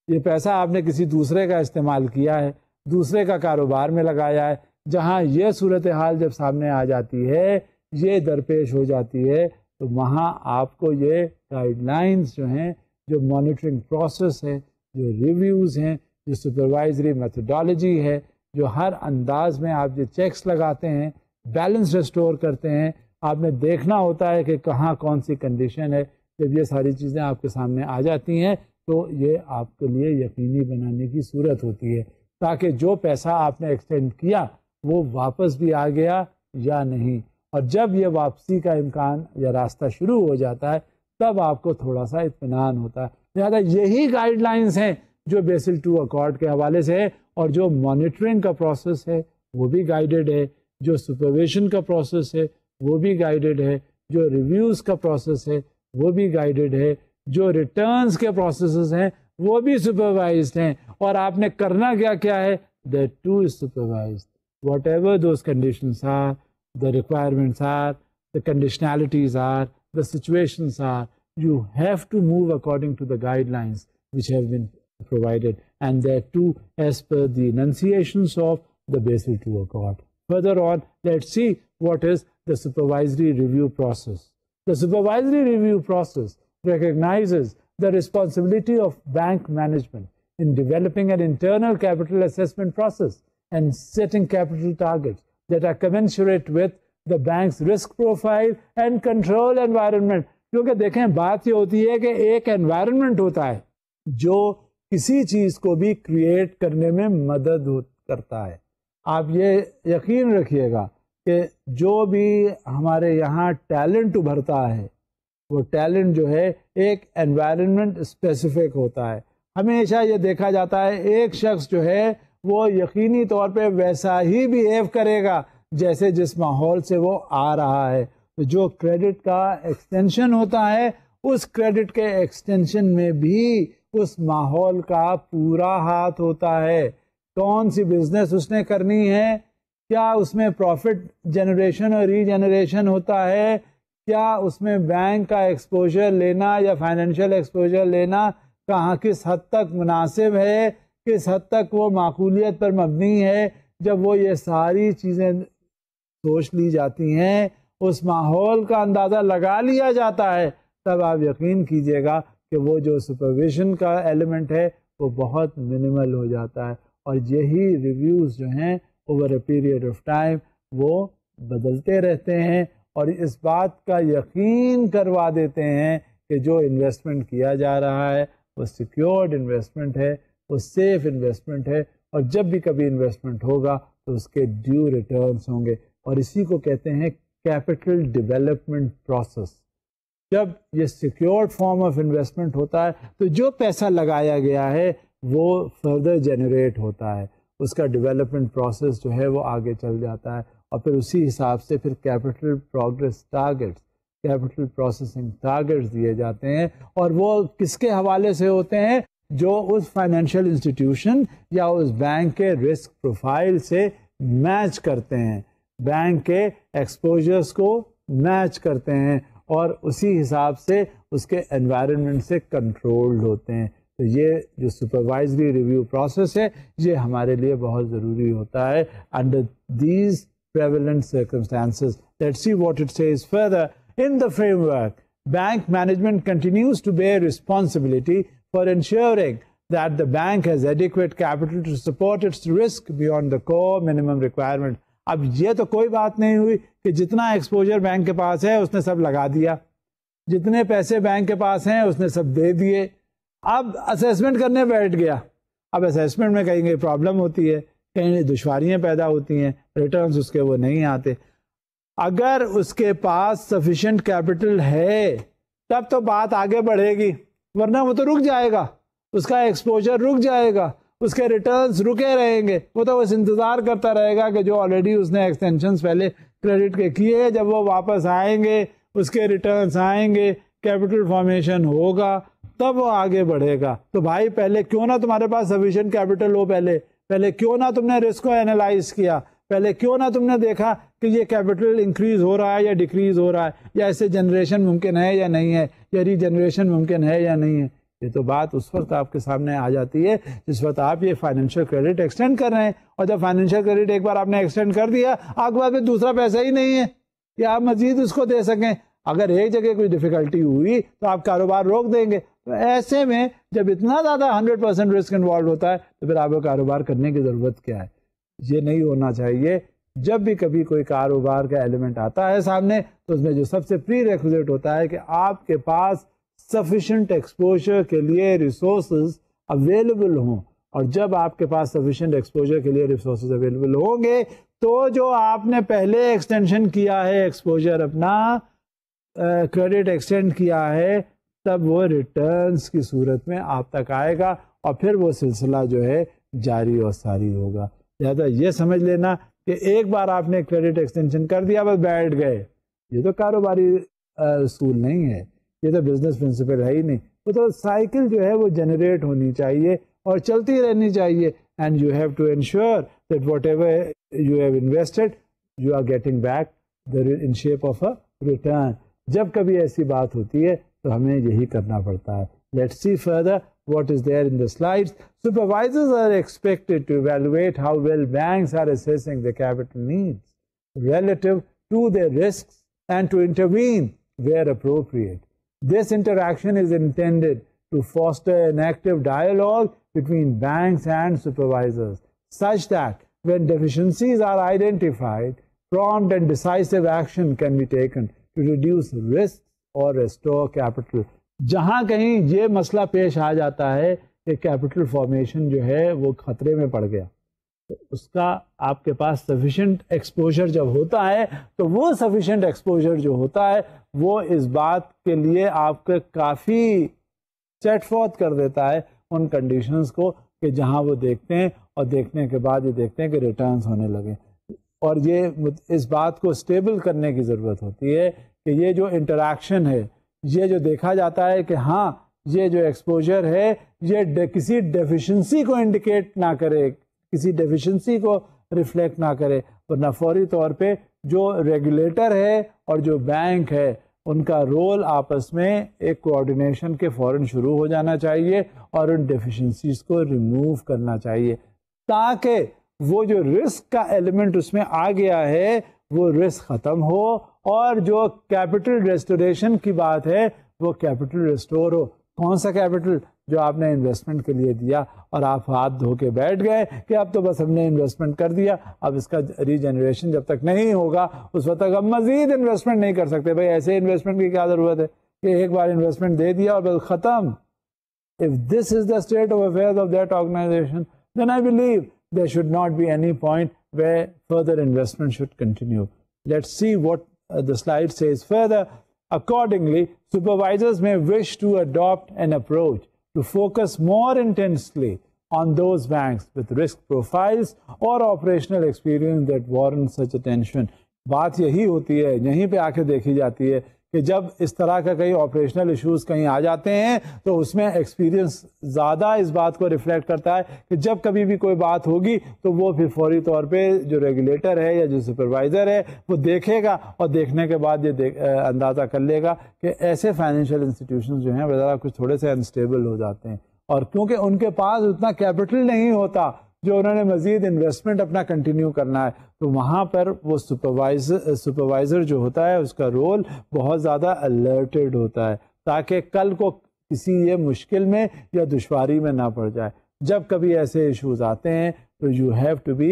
[SPEAKER 1] یہ پیسہ آپ نے کسی دوسرے کا استعمال کیا ہے, دوسرے کا کاروبار میں لگایا ہے. جہاں یہ صورتحال جب سامنے آ جاتی ہے, یہ درپیش ہو جاتی ہے, تو وہاں آپ کو یہ گائیڈ لائنز جو ہیں, جو مانیٹرنگ پروسیس ہے, جو ریویوز ہیں, جو سپروائزری میتھڈالوجی ہے, جو ہر انداز میں آپ جو چیکس لگاتے ہیں, بیلنس ریسٹور کرتے ہیں, آپ نے دیکھنا ہوتا ہے کہ کہاں کون سی کنڈیشن ہے. جب یہ ساری چیزیں آپ کے سامنے آ جاتی ہیں تو یہ آپ کے لیے یقینی بنانے کی صورت ہوتی ہے تاکہ جو پیسہ آپ نے ایکسٹینڈ کیا وہ واپس بھی آ گیا یا نہیں. اور جب یہ واپسی کا امکان یا راستہ شروع ہو جاتا ہے تب آپ کو تھوڑا سا اطمینان ہوتا ہے. لہٰذا یہی گائیڈ لائنس ہیں جو بیسل 2 اکارڈ کے حوالے سے ہے, اور جو مانیٹرنگ کا پروسیس ہے وہ بھی گائیڈڈ ہے, جو سپرویژن کا پروسیس ہے وہ بھی گائیڈڈ ہے, جو ریویوز کا پروسیس ہے وہ بھی گائیڈڈ ہے, جو ریٹرنز کے پروسیسز ہیں وہ بھی سپروائزڈ ہیں. اور آپ نے کرنا کیا ہے, that too is supervised. Whatever those conditions are, the requirements are, the conditionalities are, the situations are, you have to move according to the guidelines which have been provided, and that too as per the enunciations of the Basel II Accord. Further on, let's see what is the supervisory review process. The supervisory review process recognizes the responsibility of bank management in developing an internal capital assessment process and setting capital targets that are commensurate with the bank's risk profile and control environment. کیونکہ دیکھیں بات یہ ہوتی ہے کہ ایک انوائرمنٹ ہوتا ہے جو کسی چیز کو بھی کریٹ کرنے میں مدد کرتا ہے. آپ یہ یقین رکھیے گا کہ جو بھی ہمارے یہاں ٹیلنٹ ابھرتا ہے وہ ٹیلنٹ جو ہے ایک انوائرمنٹ اسپیسیفک ہوتا ہے. ہمیشہ یہ دیکھا جاتا ہے ایک شخص جو ہے وہ یقینی طور پہ ویسا ہی بیہیو کرے گا جیسے جس ماحول سے وہ آ رہا ہے. تو جو کریڈٹ کا ایکسٹینشن ہوتا ہے اس کریڈٹ کے ایکسٹینشن میں بھی اس ماحول کا پورا ہاتھ ہوتا ہے. کون سی بزنس اس نے کرنی ہے, کیا اس میں پروفٹ جنریشن اور ری جنریشن ہوتا ہے, کیا اس میں بینک کا ایکسپوجر لینا یا فائنینشیل ایکسپوجر لینا کہاں کس حد تک مناسب ہے, کس حد تک وہ معقولیت پر مبنی ہے. جب وہ یہ ساری چیزیں سوچ لی جاتی ہیں, اس ماحول کا اندازہ لگا لیا جاتا ہے, تب آپ یقین کیجئے گا کہ وہ جو سپرویژن کا ایلیمنٹ ہے وہ بہت منیمل ہو جاتا ہے. اور یہی ریویوز جو ہیں over a period of time وہ بدلتے رہتے ہیں اور اس بات کا یقین کروا دیتے ہیں کہ جو انویسٹمنٹ کیا جا رہا ہے وہ سیکیورڈ انویسٹمنٹ ہے, وہ سیف انویسٹمنٹ ہے, اور جب بھی کبھی انویسٹمنٹ ہوگا تو اس کے ڈیو ریٹرنس ہوں گے. اور اسی کو کہتے ہیں کیپٹل ڈیولپمنٹ پروسیس. جب یہ سیکیورڈ فارم آف انویسٹمنٹ ہوتا ہے تو جو پیسہ لگایا گیا ہے وہ فردر جنریٹ ہوتا ہے, اس کا ڈیولپمنٹ پروسیس جو ہے وہ آگے چل جاتا ہے, اور پھر اسی حساب سے پھر capital progress targets, capital processing targets دیے جاتے ہیں. اور وہ کس کے حوالے سے ہوتے ہیں, جو اس فائنینشیل انسٹیٹیوشن یا اس بینک کے رسک پروفائل سے میچ کرتے ہیں, بینک کے ایکسپوجرس کو میچ کرتے ہیں اور اسی حساب سے اس کے انوائرمنٹ سے کنٹرولڈ ہوتے ہیں. تو یہ جو سپروائزری ریویو پروسیس ہے یہ ہمارے لیے بہت ضروری ہوتا ہے under these prevalent circumstances. Let's see what it says further. In the framework, bank management continues to bear responsibility for ensuring that the bank has adequate capital to support its risk beyond the core minimum requirement. اب یہ تو کوئی بات نہیں ہوئی کہ جتنا ایکسپوجر بینک کے پاس ہے اس نے سب لگا دیا, جتنے پیسے بینک کے پاس ہیں اس نے سب دے دیے, اب اسیسمنٹ کرنے بیٹھ گیا. اب اسیسمنٹ میں کہیں گے پرابلم ہوتی ہے, کہیں دشواریاں پیدا ہوتی ہیں, ریٹرنز اس کے وہ نہیں آتے. اگر اس کے پاس سفیشینٹ کیپٹل ہے تب تو بات آگے بڑھے گی, ورنہ وہ تو رک جائے گا, اس کا ایکسپوجر رک جائے گا, اس کے ریٹرنز رکے رہیں گے. وہ تو بس انتظار کرتا رہے گا کہ جو آلریڈی اس نے ایکسٹینشنز پہلے کریڈٹ کے کیے, جب وہ واپس آئیں گے, اس کے ریٹرنز آئیں گے, کیپٹل فارمیشن ہوگا, تب وہ آگے بڑھے گا. تو بھائی پہلے کیوں نہ تمہارے پاس سفیشینٹ کیپٹل ہو, پہلے کیوں نہ تم نے رسک کو اینالائز کیا, پہلے کیوں نہ تم نے دیکھا کہ یہ کیپٹل انکریز ہو رہا ہے یا ڈیکریز ہو رہا ہے, یا ایسے جنریشن ممکن ہے یا نہیں ہے, یا ری جنریشن ممکن ہے یا نہیں ہے. یہ تو بات اس وقت آپ کے سامنے آ جاتی ہے جس وقت آپ یہ فائنینشیل کریڈٹ ایکسٹینڈ کر رہے ہیں, اور جب فائنینشیل کریڈٹ ایک بار آپ نے ایکسٹینڈ کر دیا, آپ کے پاس دوسرا پیسہ ہی نہیں ہے کہ آپ مزید اس کو دے سکیں. اگر ایک جگہ کوئی ڈیفیکلٹی ہوئی تو آپ کاروبار روک دیں گے. تو ایسے میں جب اتنا زیادہ 100% رسک انوالو ہوتا ہے تو پھر آپ کو کاروبار کرنے کی ضرورت کیا ہے. یہ نہیں ہونا چاہیے. جب بھی کبھی کوئی کاروبار کا ایلیمنٹ آتا ہے سامنے تو اس میں جو سب سے پری ریکوزٹ ہوتا ہے کہ آپ کے پاس سفیشینٹ ایکسپوجر کے لیے ریسورسز اویلیبل ہوں, اور جب آپ کے پاس سفیشینٹ ایکسپوجر کے لیے ریسورسز اویلیبل ہوں گے تو جو آپ نے پہلے ایکسٹینشن کیا ہے ایکسپوجر اپنا کریڈٹ ایکسٹینڈ کیا ہے تب وہ ریٹرنز کی صورت میں آپ تک آئے گا اور پھر وہ سلسلہ جو ہے جاری اور ساری ہوگا. لہٰذا یہ سمجھ لینا کہ ایک بار آپ نے کریڈٹ ایکسٹینشن کر دیا بس بیٹھ گئے, یہ تو کاروباری اصول نہیں ہے, یہ تو بزنس پرنسپل ہے ہی نہیں. وہ تو سائیکل جو ہے وہ جنریٹ ہونی چاہیے اور چلتی رہنی چاہیے. And you have to ensure that whatever you have invested you are getting back in shape of a return. جب کبھی ایسی بات ہوتی ہے تو ہمیں یہی کرنا پڑتا ہے. Let's see further what is there in the slides. Supervisors are expected to evaluate how well banks are assessing their capital needs relative to their risks and to intervene where appropriate. This interaction is intended to foster an active dialogue between banks and supervisors, such that when deficiencies are identified, prompt and decisive action can be taken to reduce risks or restore capital. جہاں کہیں یہ مسئلہ پیش آ جاتا ہے کہ کیپٹل فارمیشن جو ہے وہ خطرے میں پڑ گیا, تو اس کا آپ کے پاس سفیشینٹ ایکسپوجر جب ہوتا ہے تو وہ سفیشینٹ ایکسپوجر جو ہوتا ہے وہ اس بات کے لیے آپ کو کافی سیٹ فورتھ کر دیتا ہے ان کنڈیشنز کو کہ جہاں وہ دیکھتے ہیں اور دیکھنے کے بعد یہ دیکھتے ہیں کہ ریٹرنز ہونے لگے. اور یہ اس بات کو اسٹیبل کرنے کی ضرورت ہوتی ہے کہ یہ جو انٹریکشن ہے, یہ جو دیکھا جاتا ہے کہ ہاں یہ جو ایکسپوجر ہے یہ کسی ڈیفیشنسی کو انڈیکیٹ نہ کرے, کسی ڈیفیشنسی کو ریفلیکٹ نہ کرے, ورنہ فوری طور پہ جو ریگولیٹر ہے اور جو بینک ہے ان کا رول آپس میں ایک کوآرڈینیشن کے فوراً شروع ہو جانا چاہیے اور ان ڈیفیشنسیز کو ریموو کرنا چاہیے تاکہ وہ جو رسک کا ایلیمنٹ اس میں آ گیا ہے وہ رسک ختم ہو اور جو کیپٹل ریسٹوریشن کی بات ہے وہ کیپٹل ریسٹور ہو. کون سا کیپٹل؟ جو آپ نے انویسٹمنٹ کے لیے دیا اور آپ ہاتھ دھو کے بیٹھ گئے کہ اب تو بس ہم نے انویسٹمنٹ کر دیا, اب اس کا ری جنریشن جب تک نہیں ہوگا اس وقت تک ہم مزید انویسٹمنٹ نہیں کر سکتے. بھائی ایسے انویسٹمنٹ کی کیا ضرورت ہے کہ ایک بار انویسٹمنٹ دے دیا اور بس ختم. If this is the state of affairs of that organization, then I believe there should not be any point where further investment should continue. Let's see what the slide says further. Accordingly, supervisors may wish to adopt an approach to focus more intensely on those banks with risk profiles or operational experience that warrant such attention. بات یہی ہوتی ہے, یہیں پہ آ کے دیکھی جاتی ہے کہ جب اس طرح کا کئی آپریشنل ایشوز کہیں آ جاتے ہیں تو اس میں ایکسپیرینس زیادہ اس بات کو ریفلیکٹ کرتا ہے کہ جب کبھی بھی کوئی بات ہوگی تو وہ پھر فوری طور پہ جو ریگولیٹر ہے یا جو سپروائزر ہے وہ دیکھے گا اور دیکھنے کے بعد یہ اندازہ کر لے گا کہ ایسے فائنینشیل انسٹیٹیوشنز جو ہیں ذرا کچھ تھوڑے سے انسٹیبل ہو جاتے ہیں, اور کیونکہ ان کے پاس اتنا کیپٹل نہیں ہوتا جو انہوں نے مزید انویسٹمنٹ اپنا کنٹینیو کرنا ہے, تو وہاں پر وہ سپروائزر جو ہوتا ہے اس کا رول بہت زیادہ الرٹڈ ہوتا ہے تاکہ کل کو کسی یہ مشکل میں یا دشواری میں نہ پڑ جائے. جب کبھی ایسے ایشوز آتے ہیں تو you have to be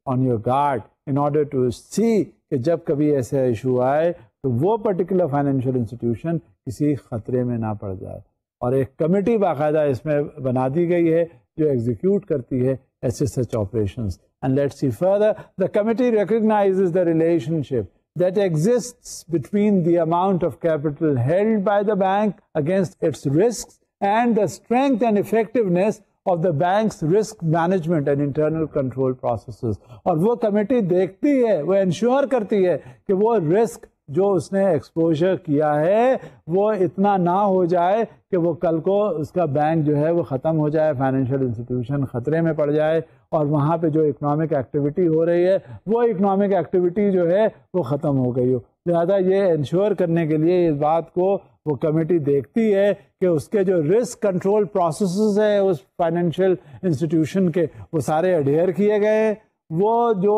[SPEAKER 1] on your guard in order to see کہ جب کبھی ایسا ایشو آئے تو وہ پرٹیکولر فائنینشیل انسٹیٹیوشن کسی خطرے میں نہ پڑ جائے. اور ایک کمیٹی باقاعدہ اس میں بنا دی گئی ہے جو ایگزیکیوٹ کرتی ہے ایسے such operations. And let's see further. The committee recognizes the relationship that exists between the amount of capital held by the bank against its risks and the strength and effectiveness of the bank's risk management and internal control processes. اور وہ کمیٹی دیکھتی ہے, وہ انشور کرتی ہے کہ وہ رسک جو اس نے ایکسپوجر کیا ہے وہ اتنا نہ ہو جائے کہ وہ کل کو اس کا بینک جو ہے وہ ختم ہو جائے, فائنینشیل انسٹیٹیوشن خطرے میں پڑ جائے اور وہاں پہ جو اکنامک ایکٹیویٹی ہو رہی ہے وہ اکنامک ایکٹیویٹی جو ہے وہ ختم ہو گئی ہو. لہذا یہ انشور کرنے کے لیے اس بات کو وہ کمیٹی دیکھتی ہے کہ اس کے جو رسک کنٹرول پروسیسز ہیں اس فائنینشیل انسٹیٹیوشن کے وہ سارے اڈیئر کیے گئے, وہ جو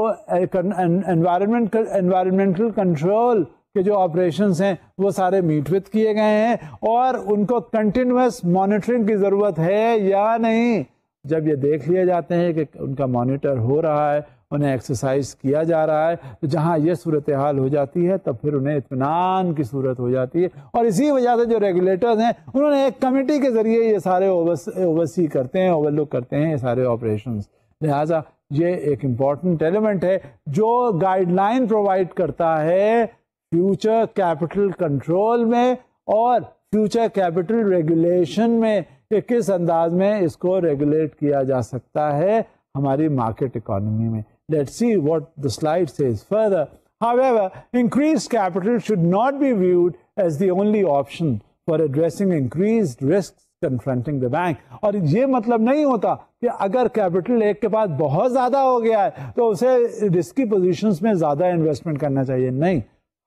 [SPEAKER 1] انوائرمنٹل کنٹرول کے جو آپریشنز ہیں وہ سارے میٹ وتھ کیے گئے ہیں اور ان کو کنٹینیوس مانیٹرنگ کی ضرورت ہے یا نہیں. جب یہ دیکھ لیے جاتے ہیں کہ ان کا مانیٹر ہو رہا ہے, انہیں ایکسرسائز کیا جا رہا ہے, تو جہاں یہ صورتحال ہو جاتی ہے تب پھر انہیں اطمینان کی صورت ہو جاتی ہے. اور اسی وجہ سے جو ریگولیٹرز ہیں انہوں نے ایک کمیٹی کے ذریعے یہ سارے اوورسی کرتے ہیں, اوور لک کرتے ہیں یہ سارے آپریشنز. لہٰذا یہ ایک امپورٹنٹ ایلیمنٹ ہے جو گائیڈ لائن پرووائڈ کرتا ہے فیوچر کیپٹل کنٹرول میں اور فیوچر کیپٹل ریگولیشن میں کہ کس انداز میں اس کو ریگولیٹ کیا جا سکتا ہے ہماری مارکیٹ اکانومی میں. Let's see what the slide says further. However, increased capital should not be viewed as the only option for addressing increased risks confronting the bank. اور یہ مطلب نہیں ہوتا کہ اگر کیپٹل ایک کے پاس بہت زیادہ ہو گیا ہے تو اسے رسکی پوزیشنز میں زیادہ انویسٹمنٹ کرنا چاہیے. نہیں,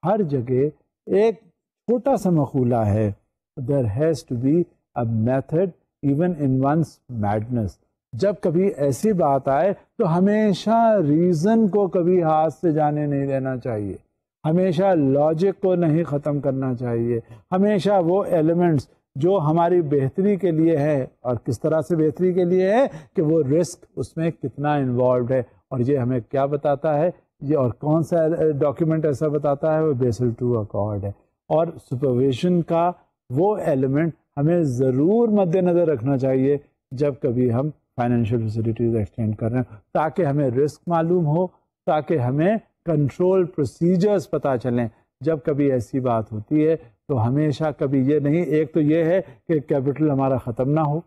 [SPEAKER 1] ہر جگہ ایک چھوٹا سا مقولہ ہے, there has to be a method even in one's madness. جب کبھی ایسی بات آئے تو ہمیشہ ریزن کو کبھی ہاتھ سے جانے نہیں دینا چاہیے, ہمیشہ لاجک کو نہیں ختم کرنا چاہیے, ہمیشہ وہ ایلیمنٹس جو ہماری بہتری کے لیے ہے, اور کس طرح سے بہتری کے لیے ہے کہ وہ رسک اس میں کتنا انوالوڈ ہے, اور یہ ہمیں کیا بتاتا ہے یہ, اور کون سا ڈاکیومنٹ ایسا بتاتا ہے, وہ بیسل 2 اکارڈ ہے. اور سپرویژن کا وہ ایلیمنٹ ہمیں ضرور مد نظر رکھنا چاہیے جب کبھی ہم فائنینشیل فیسلٹیز ایکسٹینڈ کر رہے ہیں, تاکہ ہمیں رسک معلوم ہو, تاکہ ہمیں کنٹرول پروسیجرز پتہ چلیں. جب کبھی ایسی بات ہوتی ہے تو ہمیشہ کبھی یہ نہیں, ایک تو یہ ہے کہ کیپٹل ہمارا ختم نہ ہو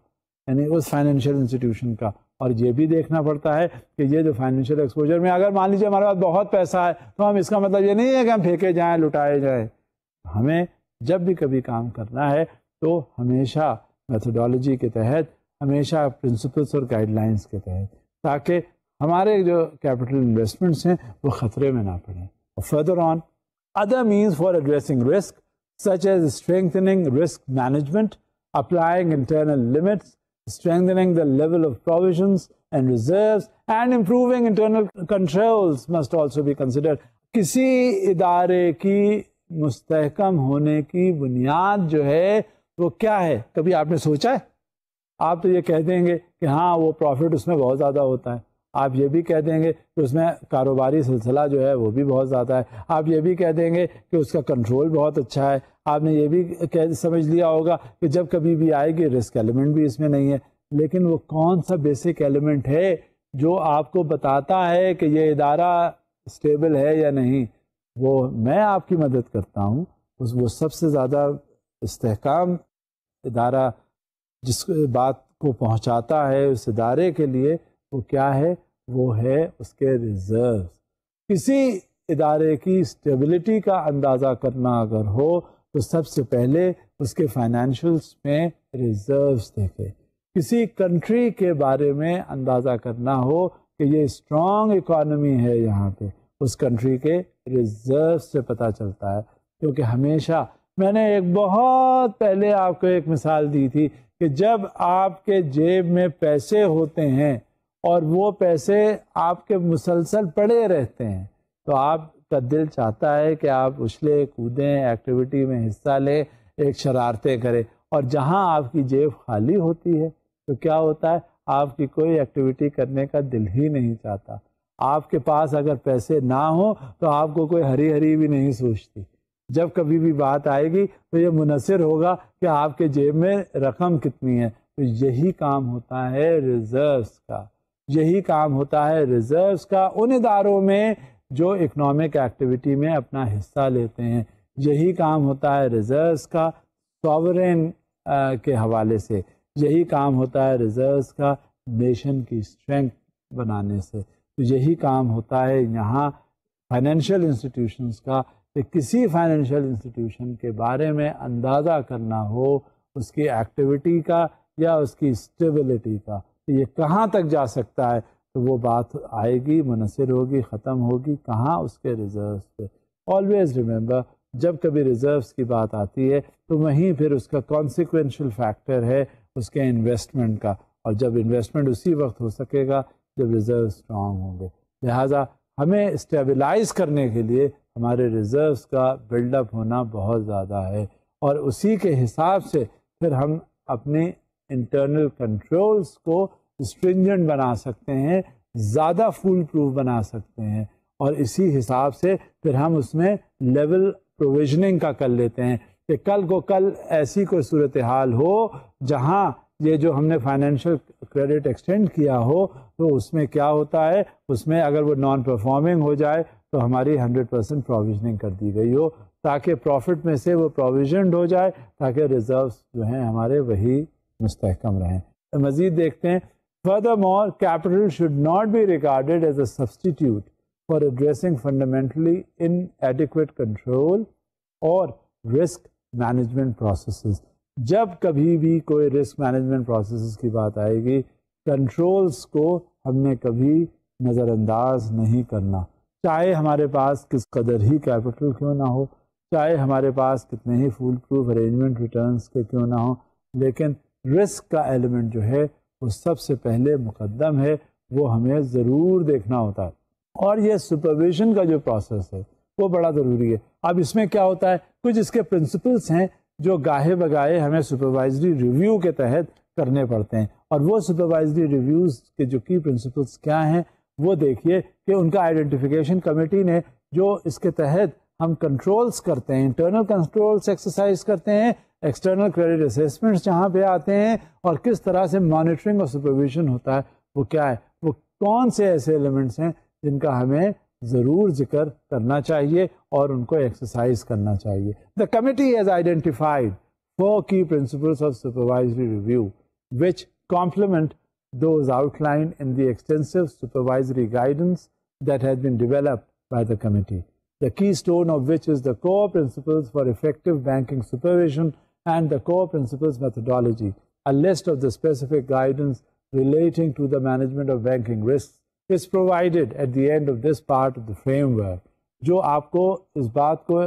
[SPEAKER 1] یعنی اس فائنینشیل انسٹیٹیوشن کا, اور یہ بھی دیکھنا پڑتا ہے کہ یہ جو فائنینشیل ایکسپوجر میں اگر مان لیجیے ہمارے پاس بہت پیسہ ہے تو ہم اس کا مطلب یہ نہیں ہے کہ ہم پھینکے جائیں, لٹائے جائیں. ہمیں جب بھی کبھی کام کرنا ہے تو ہمیشہ میتھڈالوجی کے تحت, ہمیشہ پرنسپلس اور گائیڈ لائنس کے تحت, تاکہ ہمارے جو کیپٹل انویسٹمنٹس ہیں وہ خطرے میں نہ پڑیں. Further on, other means for addressing risk such as strengthening risk management, applying internal limits, strengthening the level of provisions and reserves, and improving internal controls must also be considered. کسی ادارے کی مستحکم ہونے کی بنیاد جو ہے وہ کیا ہے, کبھی آپ نے سوچا ہے؟ آپ تو یہ کہہ دیں گے کہ ہاں وہ پروفٹ اس میں بہت زیادہ ہوتا ہے, آپ یہ بھی کہہ دیں گے کہ اس میں کاروباری سلسلہ جو ہے وہ بھی بہت زیادہ ہے, آپ یہ بھی کہہ دیں گے کہ اس کا کنٹرول بہت اچھا ہے, آپ نے یہ بھی سمجھ لیا ہوگا کہ جب کبھی بھی آئے گی رسک ایلیمنٹ بھی اس میں نہیں ہے. لیکن وہ کون سا بیسک ایلیمنٹ ہے جو آپ کو بتاتا ہے کہ یہ ادارہ اسٹیبل ہے یا نہیں؟ وہ میں آپ کی مدد کرتا ہوں. وہ سب سے زیادہ استحکام ادارہ جس بات کو پہنچاتا ہے اس ادارے کے لیے وہ کیا ہے؟ وہ ہے اس کے ریزروز. کسی ادارے کی اسٹیبلٹی کا اندازہ کرنا اگر ہو تو سب سے پہلے اس کے فائنینشلس میں ریزروز دیکھے. کسی کنٹری کے بارے میں اندازہ کرنا ہو کہ یہ اسٹرانگ اکانومی ہے یہاں پہ, اس کنٹری کے ریزرو سے پتہ چلتا ہے. کیونکہ ہمیشہ میں نے ایک بہت پہلے آپ کو ایک مثال دی تھی کہ جب آپ کے جیب میں پیسے ہوتے ہیں اور وہ پیسے آپ کے مسلسل پڑے رہتے ہیں تو آپ کا دل چاہتا ہے کہ آپ اچھلے کودیں, ایکٹیویٹی میں حصہ لیں, ایک شرارتیں کریں. اور جہاں آپ کی جیب خالی ہوتی ہے تو کیا ہوتا ہے؟ آپ کی کوئی ایکٹیویٹی کرنے کا دل ہی نہیں چاہتا. آپ کے پاس اگر پیسے نہ ہوں تو آپ کو کوئی ہری ہری بھی نہیں سوچتی. جب کبھی بھی بات آئے گی تو یہ منحصر ہوگا کہ آپ کے جیب میں رقم کتنی ہے. تو یہی کام ہوتا ہے ریزروز کا, یہی کام ہوتا ہے ریزروز کا ان اداروں میں جو اکنامک ایکٹیویٹی میں اپنا حصہ لیتے ہیں. یہی کام ہوتا ہے ریزروز کا ساورین کے حوالے سے. یہی کام ہوتا ہے ریزروز کا نیشن کی اسٹرینتھ بنانے سے. تو یہی کام ہوتا ہے یہاں فائنینشیل انسٹیٹیوشنز کا کہ کسی فائنینشیل انسٹیٹیوشن کے بارے میں اندازہ کرنا ہو اس کی ایکٹیویٹی کا یا اس کی اسٹیبلٹی کا, کہ یہ کہاں تک جا سکتا ہے. تو وہ بات آئے گی, منحصر ہوگی, ختم ہوگی کہاں؟ اس کے ریزروز پہ. آلویز ریممبر, جب کبھی ریزروز کی بات آتی ہے تو وہیں پھر اس کا کانسیکوینشل فیکٹر ہے اس کے انویسٹمنٹ کا, اور جب انویسٹمنٹ اسی وقت ہو سکے گا جب ریزرو اسٹرانگ ہوں گے. لہٰذا ہمیں اسٹیبلائز کرنے کے لیے ہمارے ریزروز کا بلڈ اپ ہونا بہت زیادہ ہے, اور اسی کے حساب سے پھر ہم اپنے انٹرنل کنٹرولز کو اسٹرنجنٹ بنا سکتے ہیں, زیادہ فول پروف بنا سکتے ہیں, اور اسی حساب سے پھر ہم اس میں لیول پروویژننگ کا کر لیتے ہیں کہ کل کو کل ایسی کوئی صورتحال ہو جہاں یہ جو ہم نے فائنینشیل کریڈٹ ایکسٹینڈ کیا ہو تو اس میں کیا ہوتا ہے, اس میں اگر وہ نان پرفارمنگ ہو جائے تو ہماری 100% پروویژنگ کر دی گئی ہو, تاکہ پروفٹ میں سے وہ پروویژنڈ ہو جائے, تاکہ ریزروز جو ہیں ہمارے وہی مستحکم رہیں. مزید دیکھتے ہیں. Furthermore, capital should not be regarded as a substitute for addressing fundamentally inadequate control or risk management processes. جب کبھی بھی کوئی رسک مینجمنٹ پروسیسز کی بات آئے گی, کنٹرولز کو ہم نے کبھی نظر انداز نہیں کرنا, چاہے ہمارے پاس کس قدر ہی کیپٹل کیوں نہ ہو, چاہے ہمارے پاس کتنے ہی فول پروف ارینجمنٹ ریٹرنس کے کیوں نہ ہو, لیکن رسک کا ایلیمنٹ جو ہے وہ سب سے پہلے مقدم ہے, وہ ہمیں ضرور دیکھنا ہوتا ہے. اور یہ سپرویژن کا جو پروسیس ہے وہ بڑا ضروری ہے. اب اس میں کیا ہوتا ہے, کچھ اس کے پرنسپلس ہیں جو گاہے بگاہے ہمیں سپروائزری ریویو کے تحت کرنے پڑتے ہیں, اور وہ سپروائزری ریویوز کے جو کی پرنسپلس کیا ہیں وہ دیکھیے کہ ان کا آئیڈینٹیفیکیشن کمیٹی نے جو اس کے تحت ہم کنٹرولز کرتے ہیں, انٹرنل کنٹرولز ایکسرسائز کرتے ہیں, ایکسٹرنل کریڈٹ اسیسمنٹس جہاں پہ آتے ہیں, اور کس طرح سے مانیٹرنگ اور سپرویژن ہوتا ہے, وہ کیا ہے, وہ کون سے ایسے ایلیمنٹس ہیں جن کا ہمیں ضرور ذکر کرنا چاہیے اور ان کو ایکسرسائز کرنا چاہیے. The committee has identified 4 key principles of supervisory review which complement those outlined in the extensive supervisory guidance that has been developed by the committee, the keystone of which is the core principles for effective banking supervision and the core principles methodology. A list of the specific guidance relating to the management of banking risks is provided at the end of this part of the framework, جو آپ کو اس بات کو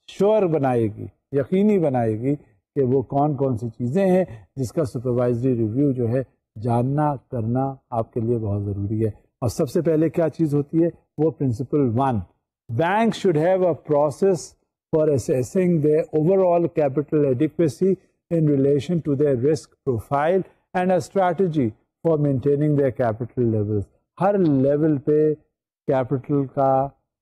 [SPEAKER 1] شور بنائے گی, یقینی بنائے گی کہ وہ کون کون سی چیزیں ہیں جس کا سپروائزری ریویو جو ہے جاننا کرنا آپ کے لیے بہت ضروری ہے. اور سب سے پہلے کیا چیز ہوتی ہے, وہ principle 1, bank should have a process for assessing their overall capital adequacy in relation to their risk profile and a strategy for maintaining their capital levels. Hare level پہ کیپٹل کا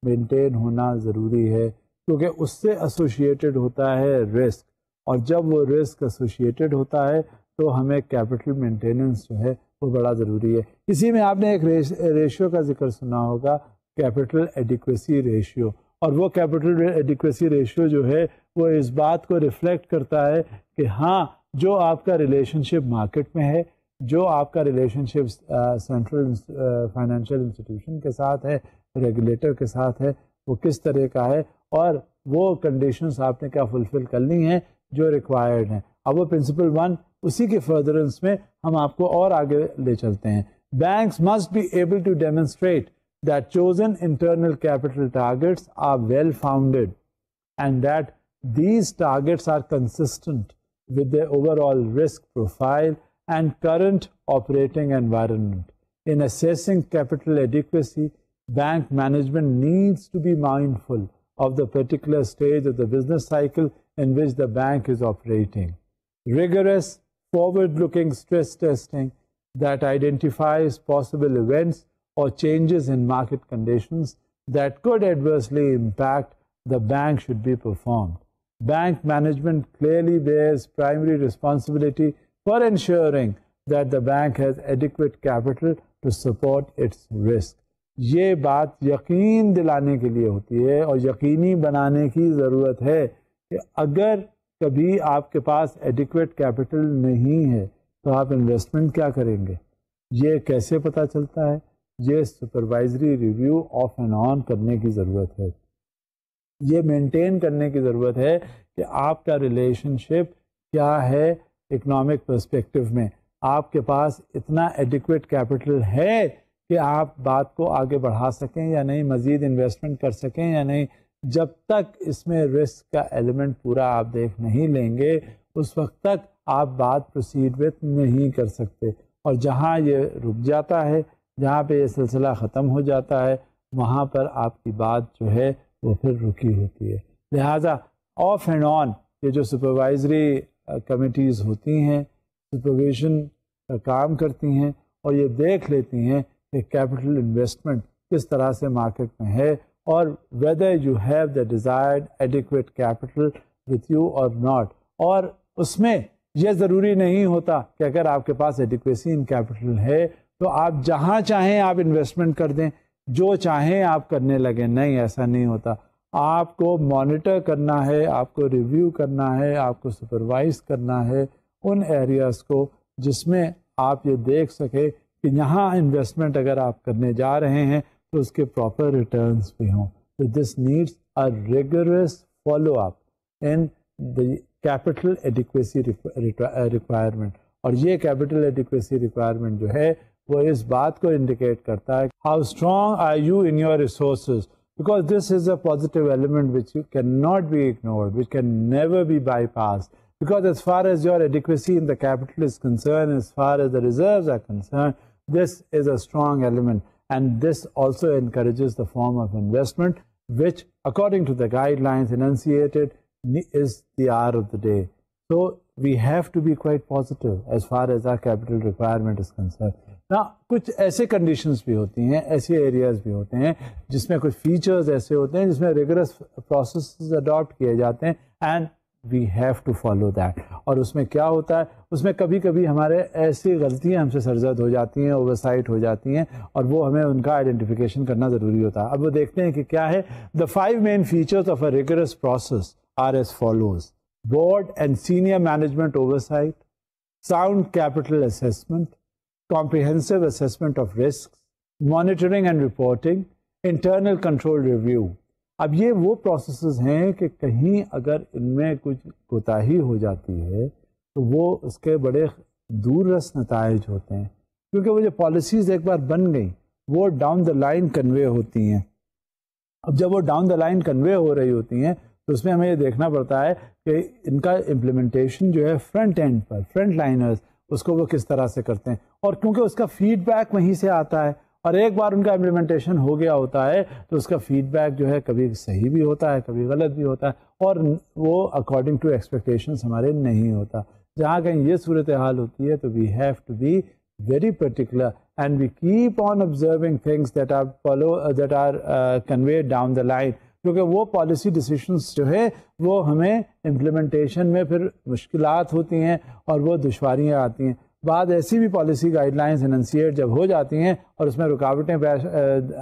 [SPEAKER 1] مینٹین ہونا ضروری ہے, کیونکہ اس سے ایسوسیٹڈ ہوتا ہے رسک, اور جب وہ رسک ایسوسیٹڈ ہوتا ہے تو ہمیں کیپٹل مینٹیننس جو ہے وہ بڑا ضروری ہے. اسی میں آپ نے ایک ریشیو کا ذکر سنا ہوگا, کیپٹل ایڈیکویسی ریشیو, اور وہ کیپٹل ایڈیکویسی ریشیو جو ہے وہ اس بات کو ریفلیکٹ کرتا ہے کہ ہاں جو آپ کا ریلیشن شپ مارکیٹ میں ہے, جو آپ کا ریلیشن شپ سینٹرل فائنینشیل انسٹیٹیوشن کے ساتھ ہے, ریگولیٹر کے ساتھ ہے, وہ کس طرح کا ہے, اور وہ کنڈیشنز آپ نے کیا فلفل کرنی ہیں جو ریکوائرڈ ہیں. اب وہ پرنسپل 1 اسی کے فردرنس میں ہم آپ کو اور آگے لے چلتے ہیں. Banks must be able to demonstrate that chosen internal capital targets are well founded and that these targets are consistent with the overall risk profile and current operating environment. In assessing capital adequacy, bank management needs to be mindful of the particular stage of the business cycle in which the bank is operating. Rigorous, forward-looking stress testing that identifies possible events or changes in market conditions that could adversely impact the bank should be performed. Bank management clearly bears primary responsibility for ensuring that the bank has adequate capital to support its risk. یہ بات یقین دلانے کے لیے ہوتی ہے اور یقینی بنانے کی ضرورت ہے کہ اگر کبھی آپ کے پاس ایڈیکویٹ کیپٹل نہیں ہے تو آپ انویسٹمنٹ کیا کریں گے. یہ کیسے پتہ چلتا ہے؟ یہ supervisory review of and on کرنے کی ضرورت ہے, یہ مینٹین کرنے کی ضرورت ہے کہ آپ کا ریلیشن شپ کیا ہے اکنامک پرسپیکٹو میں. آپ کے پاس اتنا ایڈیکویٹ کیپٹل ہے کہ آپ بات کو آگے بڑھا سکیں یا نہیں, مزید انویسٹمنٹ کر سکیں یا نہیں. جب تک اس میں رسک کا ایلیمنٹ پورا آپ دیکھ نہیں لیں گے اس وقت تک آپ بات پروسیڈ وتھ نہیں کر سکتے, اور جہاں یہ رک جاتا ہے, جہاں پہ یہ سلسلہ ختم ہو جاتا ہے, وہاں پر آپ کی بات جو ہے وہ پھر رکی ہوتی ہے. لہٰذا آف اینڈ آن یہ جو سپروائزری کمیٹیز ہوتی ہیں سپرویژن کا کام کرتی ہیں اور یہ دیکھ لیتی ہیں کہ کیپٹل انویسٹمنٹ کس طرح سے مارکیٹ میں ہے, اور whether you have the desired adequate capital with you or not. اور اس میں یہ ضروری نہیں ہوتا کہ اگر آپ کے پاس ایڈیکویسی ان کیپٹل ہے تو آپ جہاں چاہیں آپ انویسٹمنٹ کر دیں, جو چاہیں آپ کرنے لگیں. نہیں, ایسا نہیں ہوتا. آپ کو مانیٹر کرنا ہے, آپ کو ریویو کرنا ہے, آپ کو سپروائز کرنا ہے ان ایریاز کو جس میں آپ یہ دیکھ سکے کہ یہاں انویسٹمنٹ اگر آپ کرنے جا رہے ہیں تو اس کے پراپر ریٹرنس بھی ہوں. تو this needs a rigorous follow up in the capital adequacy requirement. اور یہ کیپٹل ایڈیکویسی ریکوائرمنٹ جو ہے وہ اس بات کو انڈیکیٹ کرتا ہے how strong are you in your resources, because this is a positive element which cannot be ignored, which can never be bypassed. Because as far as your adequacy in the capital is concerned, as far as the reserves are concerned, this is a strong element. And this also encourages the form of investment, which according to the guidelines enunciated is the hour of the day. So we have to be quite positive as far as our capital requirement is concerned. نا کچھ ایسے کنڈیشنز بھی ہوتی ہیں, ایسے ایریاز بھی ہوتے ہیں جس میں کچھ فیچرز ایسے ہوتے ہیں جس میں ریگرس پروسیسز اڈاپٹ کیے جاتے ہیں, and we have to follow that. اور اس میں کیا ہوتا ہے, اس میں کبھی کبھی ہمارے ایسی غلطیاں ہم سے سرزد ہو جاتی ہیں, اوور سائٹ ہو جاتی ہیں, اور وہ ہمیں ان کا آئیڈینٹیفیکیشن کرنا ضروری ہوتا ہے. اب وہ دیکھتے ہیں کہ کیا ہے. The 5 main features of a rigorous process are as follows: board and senior management oversight, sound capital assessment, comprehensive assessment of risks, monitoring and reporting, internal control review. اب یہ وہ پروسیسز ہیں کہ کہیں اگر ان میں کچھ کوتاہی ہو جاتی ہے تو وہ اس کے بڑے دور رس نتائج ہوتے ہیں, کیونکہ وہ جو پالیسیز ایک بار بن گئیں وہ ڈاؤن دا لائن کنوے ہوتی ہیں. اب جب وہ ڈاؤن دا لائن کنوے ہو رہی ہوتی ہیں تو اس میں ہمیں یہ دیکھنا پڑتا ہے کہ ان کا امپلیمنٹیشن جو ہے فرنٹ اینڈ پر, فرنٹ لائنرز اس کو وہ کس طرح سے کرتے ہیں. اور کیونکہ اس کا فیڈ بیک وہیں سے آتا ہے, اور ایک بار ان کا امپلیمنٹیشن ہو گیا ہوتا ہے تو اس کا فیڈ بیک جو ہے کبھی صحیح بھی ہوتا ہے, کبھی غلط بھی ہوتا ہے, اور وہ اکارڈنگ ٹو ایکسپیکٹیشنس ہمارے نہیں ہوتا. جہاں کہیں یہ صورتحال ہوتی ہے تو we have to be very particular and we keep on observing things that are conveyed down the line, کیونکہ وہ پالیسی ڈیسیشنس جو ہے وہ ہمیں امپلیمنٹیشن میں پھر مشکلات ہوتی ہیں اور وہ دشواریاں آتی ہیں. بعد ایسی بھی پالیسی گائیڈ لائنس اننسیٹ جب ہو جاتی ہیں اور اس میں رکاوٹیں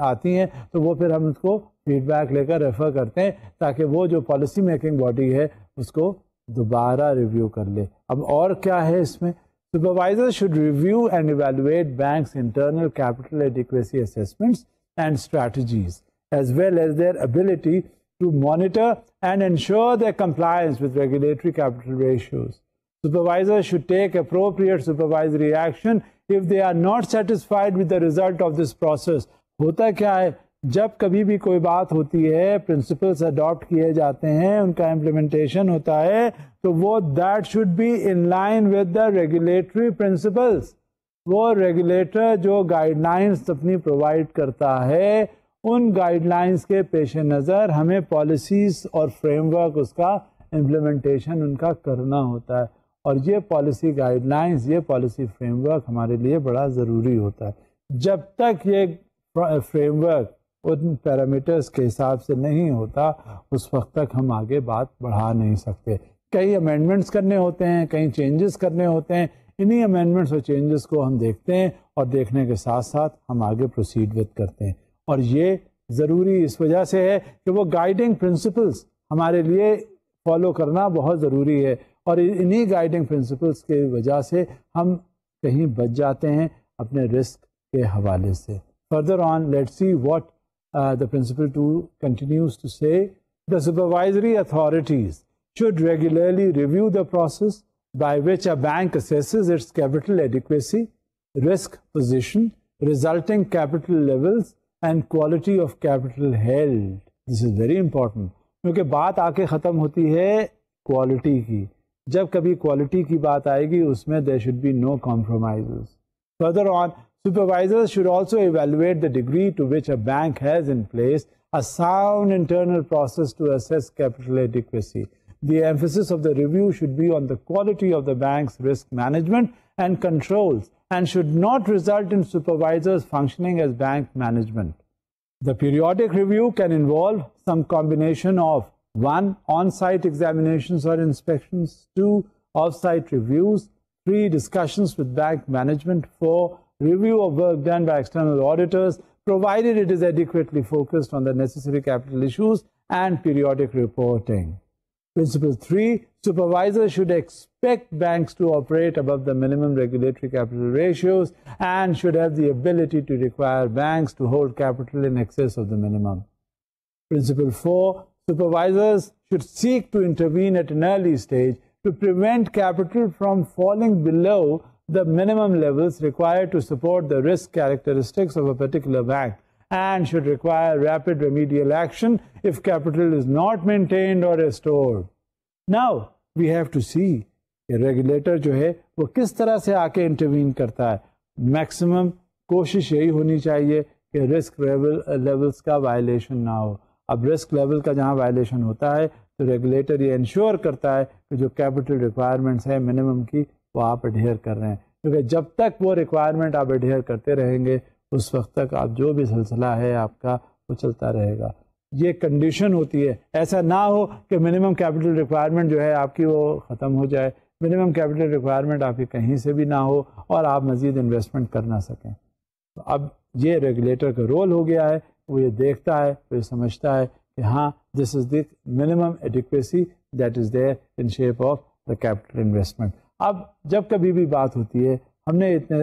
[SPEAKER 1] آتی ہیں تو وہ پھر ہم اس کو فیڈ بیک لے کر ریفر کرتے ہیں تاکہ وہ جو پالیسی میکنگ باڈی ہے اس کو دوبارہ ریویو کر لے. اب اور کیا ہے اس میں, supervisor should review and evaluate banks internal capital adequacy assessments and strategies as well as their ability to monitor and ensure their compliance with regulatory capital ratios. Supervisors should take appropriate supervisory action if they are not satisfied with the result of this process. ہوتا کیا ہے, جب کبھی بھی کوئی بات ہوتی ہے, پرنسپلس اڈاپٹ کیے جاتے ہیں, ان کا امپلیمنٹیشن ہوتا ہے, تو وہ that should be in line with the regulatory principles. وہ ریگولیٹر جو گائیڈ لائنس اپنی پرووائڈ کرتا ہے ان گائیڈ لائنس کے پیش نظر ہمیں پالیسیز اور فریم ورک اس کا امپلیمنٹیشن ان کا کرنا ہوتا ہے. اور یہ پالیسی گائیڈ لائنس, یہ پالیسی فریم ورک ہمارے لیے بڑا ضروری ہوتا ہے. جب تک یہ فریم ورک ان پیرامیٹرز کے حساب سے نہیں ہوتا اس وقت تک ہم آگے بات بڑھا نہیں سکتے. کئی امینڈمنٹس کرنے ہوتے ہیں, کئی چینجز کرنے ہوتے ہیں, انہی امینڈمنٹس اور چینجز کو ہم دیکھتے ہیں اور دیکھنے کے ساتھ ساتھ ہم آگے پروسیڈ وتھ کرتے ہیں. اور یہ ضروری اس وجہ سے ہے کہ وہ گائیڈنگ پرنسپلس ہمارے لیے فالو کرنا بہت ضروری ہے, اور انہی گائیڈنگ پرنسپلس کی وجہ سے ہم کہیں بچ جاتے ہیں اپنے رسک کے حوالے سے. Further on let's see what the principle 2 continues to say. The supervisory authorities should regularly review the process by which a bank assesses its capital adequacy, risk position, resulting capital levels and quality of capital held. This is very important کیونکہ بات آ کے ختم ہوتی ہے کوالٹی کی. جب کبھی کوالٹی کی بات آئے گی اس میں there should be no compromises. Further on, supervisors should also evaluate the degree to which a bank has in place a sound internal process to assess capital adequacy. The emphasis of the review should be on the quality of the bank's risk management and controls and should not result in supervisors functioning as bank management. The periodic review can involve some combination of 1. On-site examinations or inspections, 2. off-site reviews. 3, discussions with bank management. 4, review of work done by external auditors, provided it is adequately focused on the necessary capital issues and periodic reporting. Principle 3, supervisors should expect banks to operate above the minimum regulatory capital ratios and should have the ability to require banks to hold capital in excess of the minimum. Principle 4, supervisors should seek to intervene at an early stage to prevent capital from falling below the minimum levels required to support the risk characteristics of a particular bank, and should require rapid remedial action if capital is not maintained or restored. Now, we have to see کہ ریگولیٹر جو ہے وہ کس طرح سے آ کے انٹروین کرتا ہے. میکسیمم کوشش یہی ہونی چاہیے کہ رسک لیولز کا وائلیشن نہ ہو. اب رسک لیول کا جہاں وائلیشن ہوتا ہے تو ریگولیٹر یہ انشور کرتا ہے کہ جو کیپٹل ریکوائرمنٹس ہیں منیمم کی وہ آپ اڈہیئر کر رہے ہیں, کیونکہ جب تک وہ ریکوائرمنٹ آپ اڈہیئر کرتے رہیں گے اس وقت تک آپ جو بھی سلسلہ ہے آپ کا وہ چلتا رہے گا. یہ کنڈیشن ہوتی ہے, ایسا نہ ہو کہ منیمم کیپٹل ریکوائرمنٹ جو ہے آپ کی وہ ختم ہو جائے, منیمم کیپٹل ریکوائرمنٹ آپ کی کہیں سے بھی نہ ہو اور آپ مزید انویسٹمنٹ کر نہ سکیں. تو اب یہ ریگولیٹر کا رول ہو گیا ہے, وہ یہ دیکھتا ہے, وہ یہ سمجھتا ہے کہ ہاں this is the minimum adequacy that is there in shape of the capital investment. اب جب کبھی بھی بات ہوتی ہے, ہم نے اتنے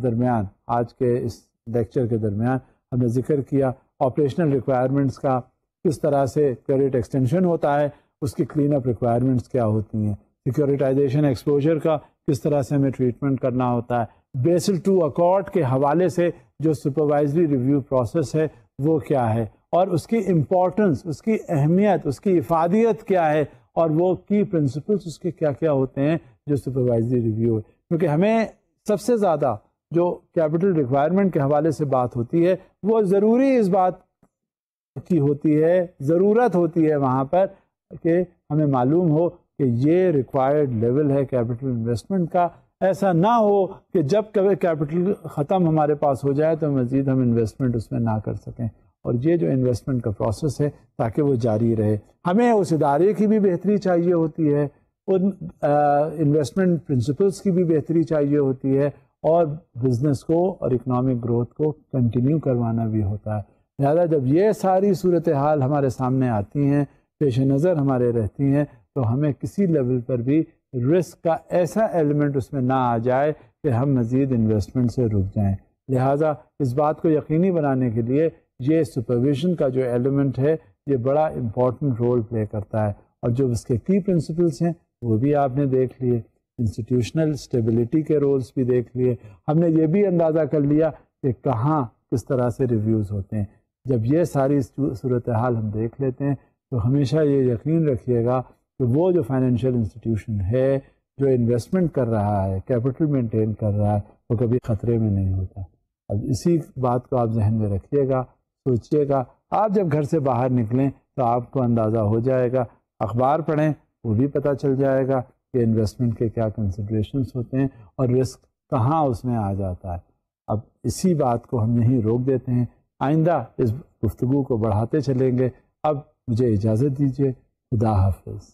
[SPEAKER 1] درمیان آج کے اس لیکچر کے درمیان ہم نے ذکر کیا آپریشنل ریکوائرمنٹس کا, کس طرح سے کریڈٹ ایکسٹینشن ہوتا ہے, اس کی کلین اپ ریکوائرمنٹس کیا ہوتی ہیں, سیکورٹائزیشن ایکسپوجر کا کس طرح سے ہمیں ٹریٹمنٹ کرنا ہوتا ہے, بیسل 2 اکارڈ کے حوالے سے جو سپروائزری ریویو پروسیس ہے وہ کیا ہے, اور اس کی امپورٹنس, اس کی اہمیت, اس کی افادیت کیا ہے, اور وہ کی پرنسپلس اس کے کیا کیا ہوتے ہیں جو سپروائزری ریویو ہے. کیونکہ ہمیں سب سے زیادہ جو کیپٹل ریکوائرمنٹ کے حوالے سے بات ہوتی ہے وہ ضروری اس بات کی ہوتی ہے, ضرورت ہوتی ہے وہاں پر کہ ہمیں معلوم ہو کہ یہ ریکوائرڈ لیول ہے کیپٹل انویسٹمنٹ کا. ایسا نہ ہو کہ جب کبھی کیپٹل ختم ہمارے پاس ہو جائے تو مزید ہم انویسٹمنٹ اس میں نہ کر سکیں. اور یہ جو انویسٹمنٹ کا پروسیس ہے تاکہ وہ جاری رہے, ہمیں اس ادارے کی بھی بہتری چاہیے ہوتی ہے, ان انویسٹمنٹ پرنسپلس کی بھی بہتری چاہیے ہوتی ہے, اور بزنس کو اور اکنامک گروتھ کو کنٹینیو کروانا بھی ہوتا ہے. لہٰذا جب یہ ساری صورتحال ہمارے سامنے آتی ہیں, پیش نظر ہمارے رہتی ہیں, تو ہمیں کسی لیول پر بھی رسک کا ایسا ایلیمنٹ اس میں نہ آ جائے کہ ہم مزید انویسٹمنٹ سے رک جائیں. لہٰذا اس بات کو یقینی بنانے کے لیے یہ سپرویژن کا جو ایلیمنٹ ہے یہ بڑا امپورٹنٹ رول پلے کرتا ہے, اور جو اس کے کی پرنسپلس ہیں وہ بھی آپ نے دیکھ لیے, انسٹیٹیوشنل اسٹیبلٹی کے رولز بھی دیکھ لیے, ہم نے یہ بھی اندازہ کر لیا کہ کہاں کس طرح سے ریویوز ہوتے ہیں. جب یہ ساری صورتحال ہم دیکھ لیتے ہیں تو ہمیشہ یہ یقین رکھیے گا کہ وہ جو فائنینشیل انسٹیٹیوشن ہے جو انویسٹمنٹ کر رہا ہے, کیپٹل مینٹین کر رہا ہے, وہ کبھی خطرے میں نہیں ہوتا. اب اسی بات کو آپ ذہن میں رکھیے گا, سوچیے گا. آپ جب گھر سے باہر نکلیں تو آپ کو اندازہ ہو جائے گا, اخبار پڑھیں وہ بھی پتہ چل جائے گا کہ انویسٹمنٹ کے کیا کنسیڈریشنس ہوتے ہیں اور رسک کہاں اس میں آ جاتا ہے. اب اسی بات کو ہم یہیں روک دیتے ہیں, آئندہ اس گفتگو کو بڑھاتے چلیں گے. اب مجھے اجازت دیجیے, خدا حافظ.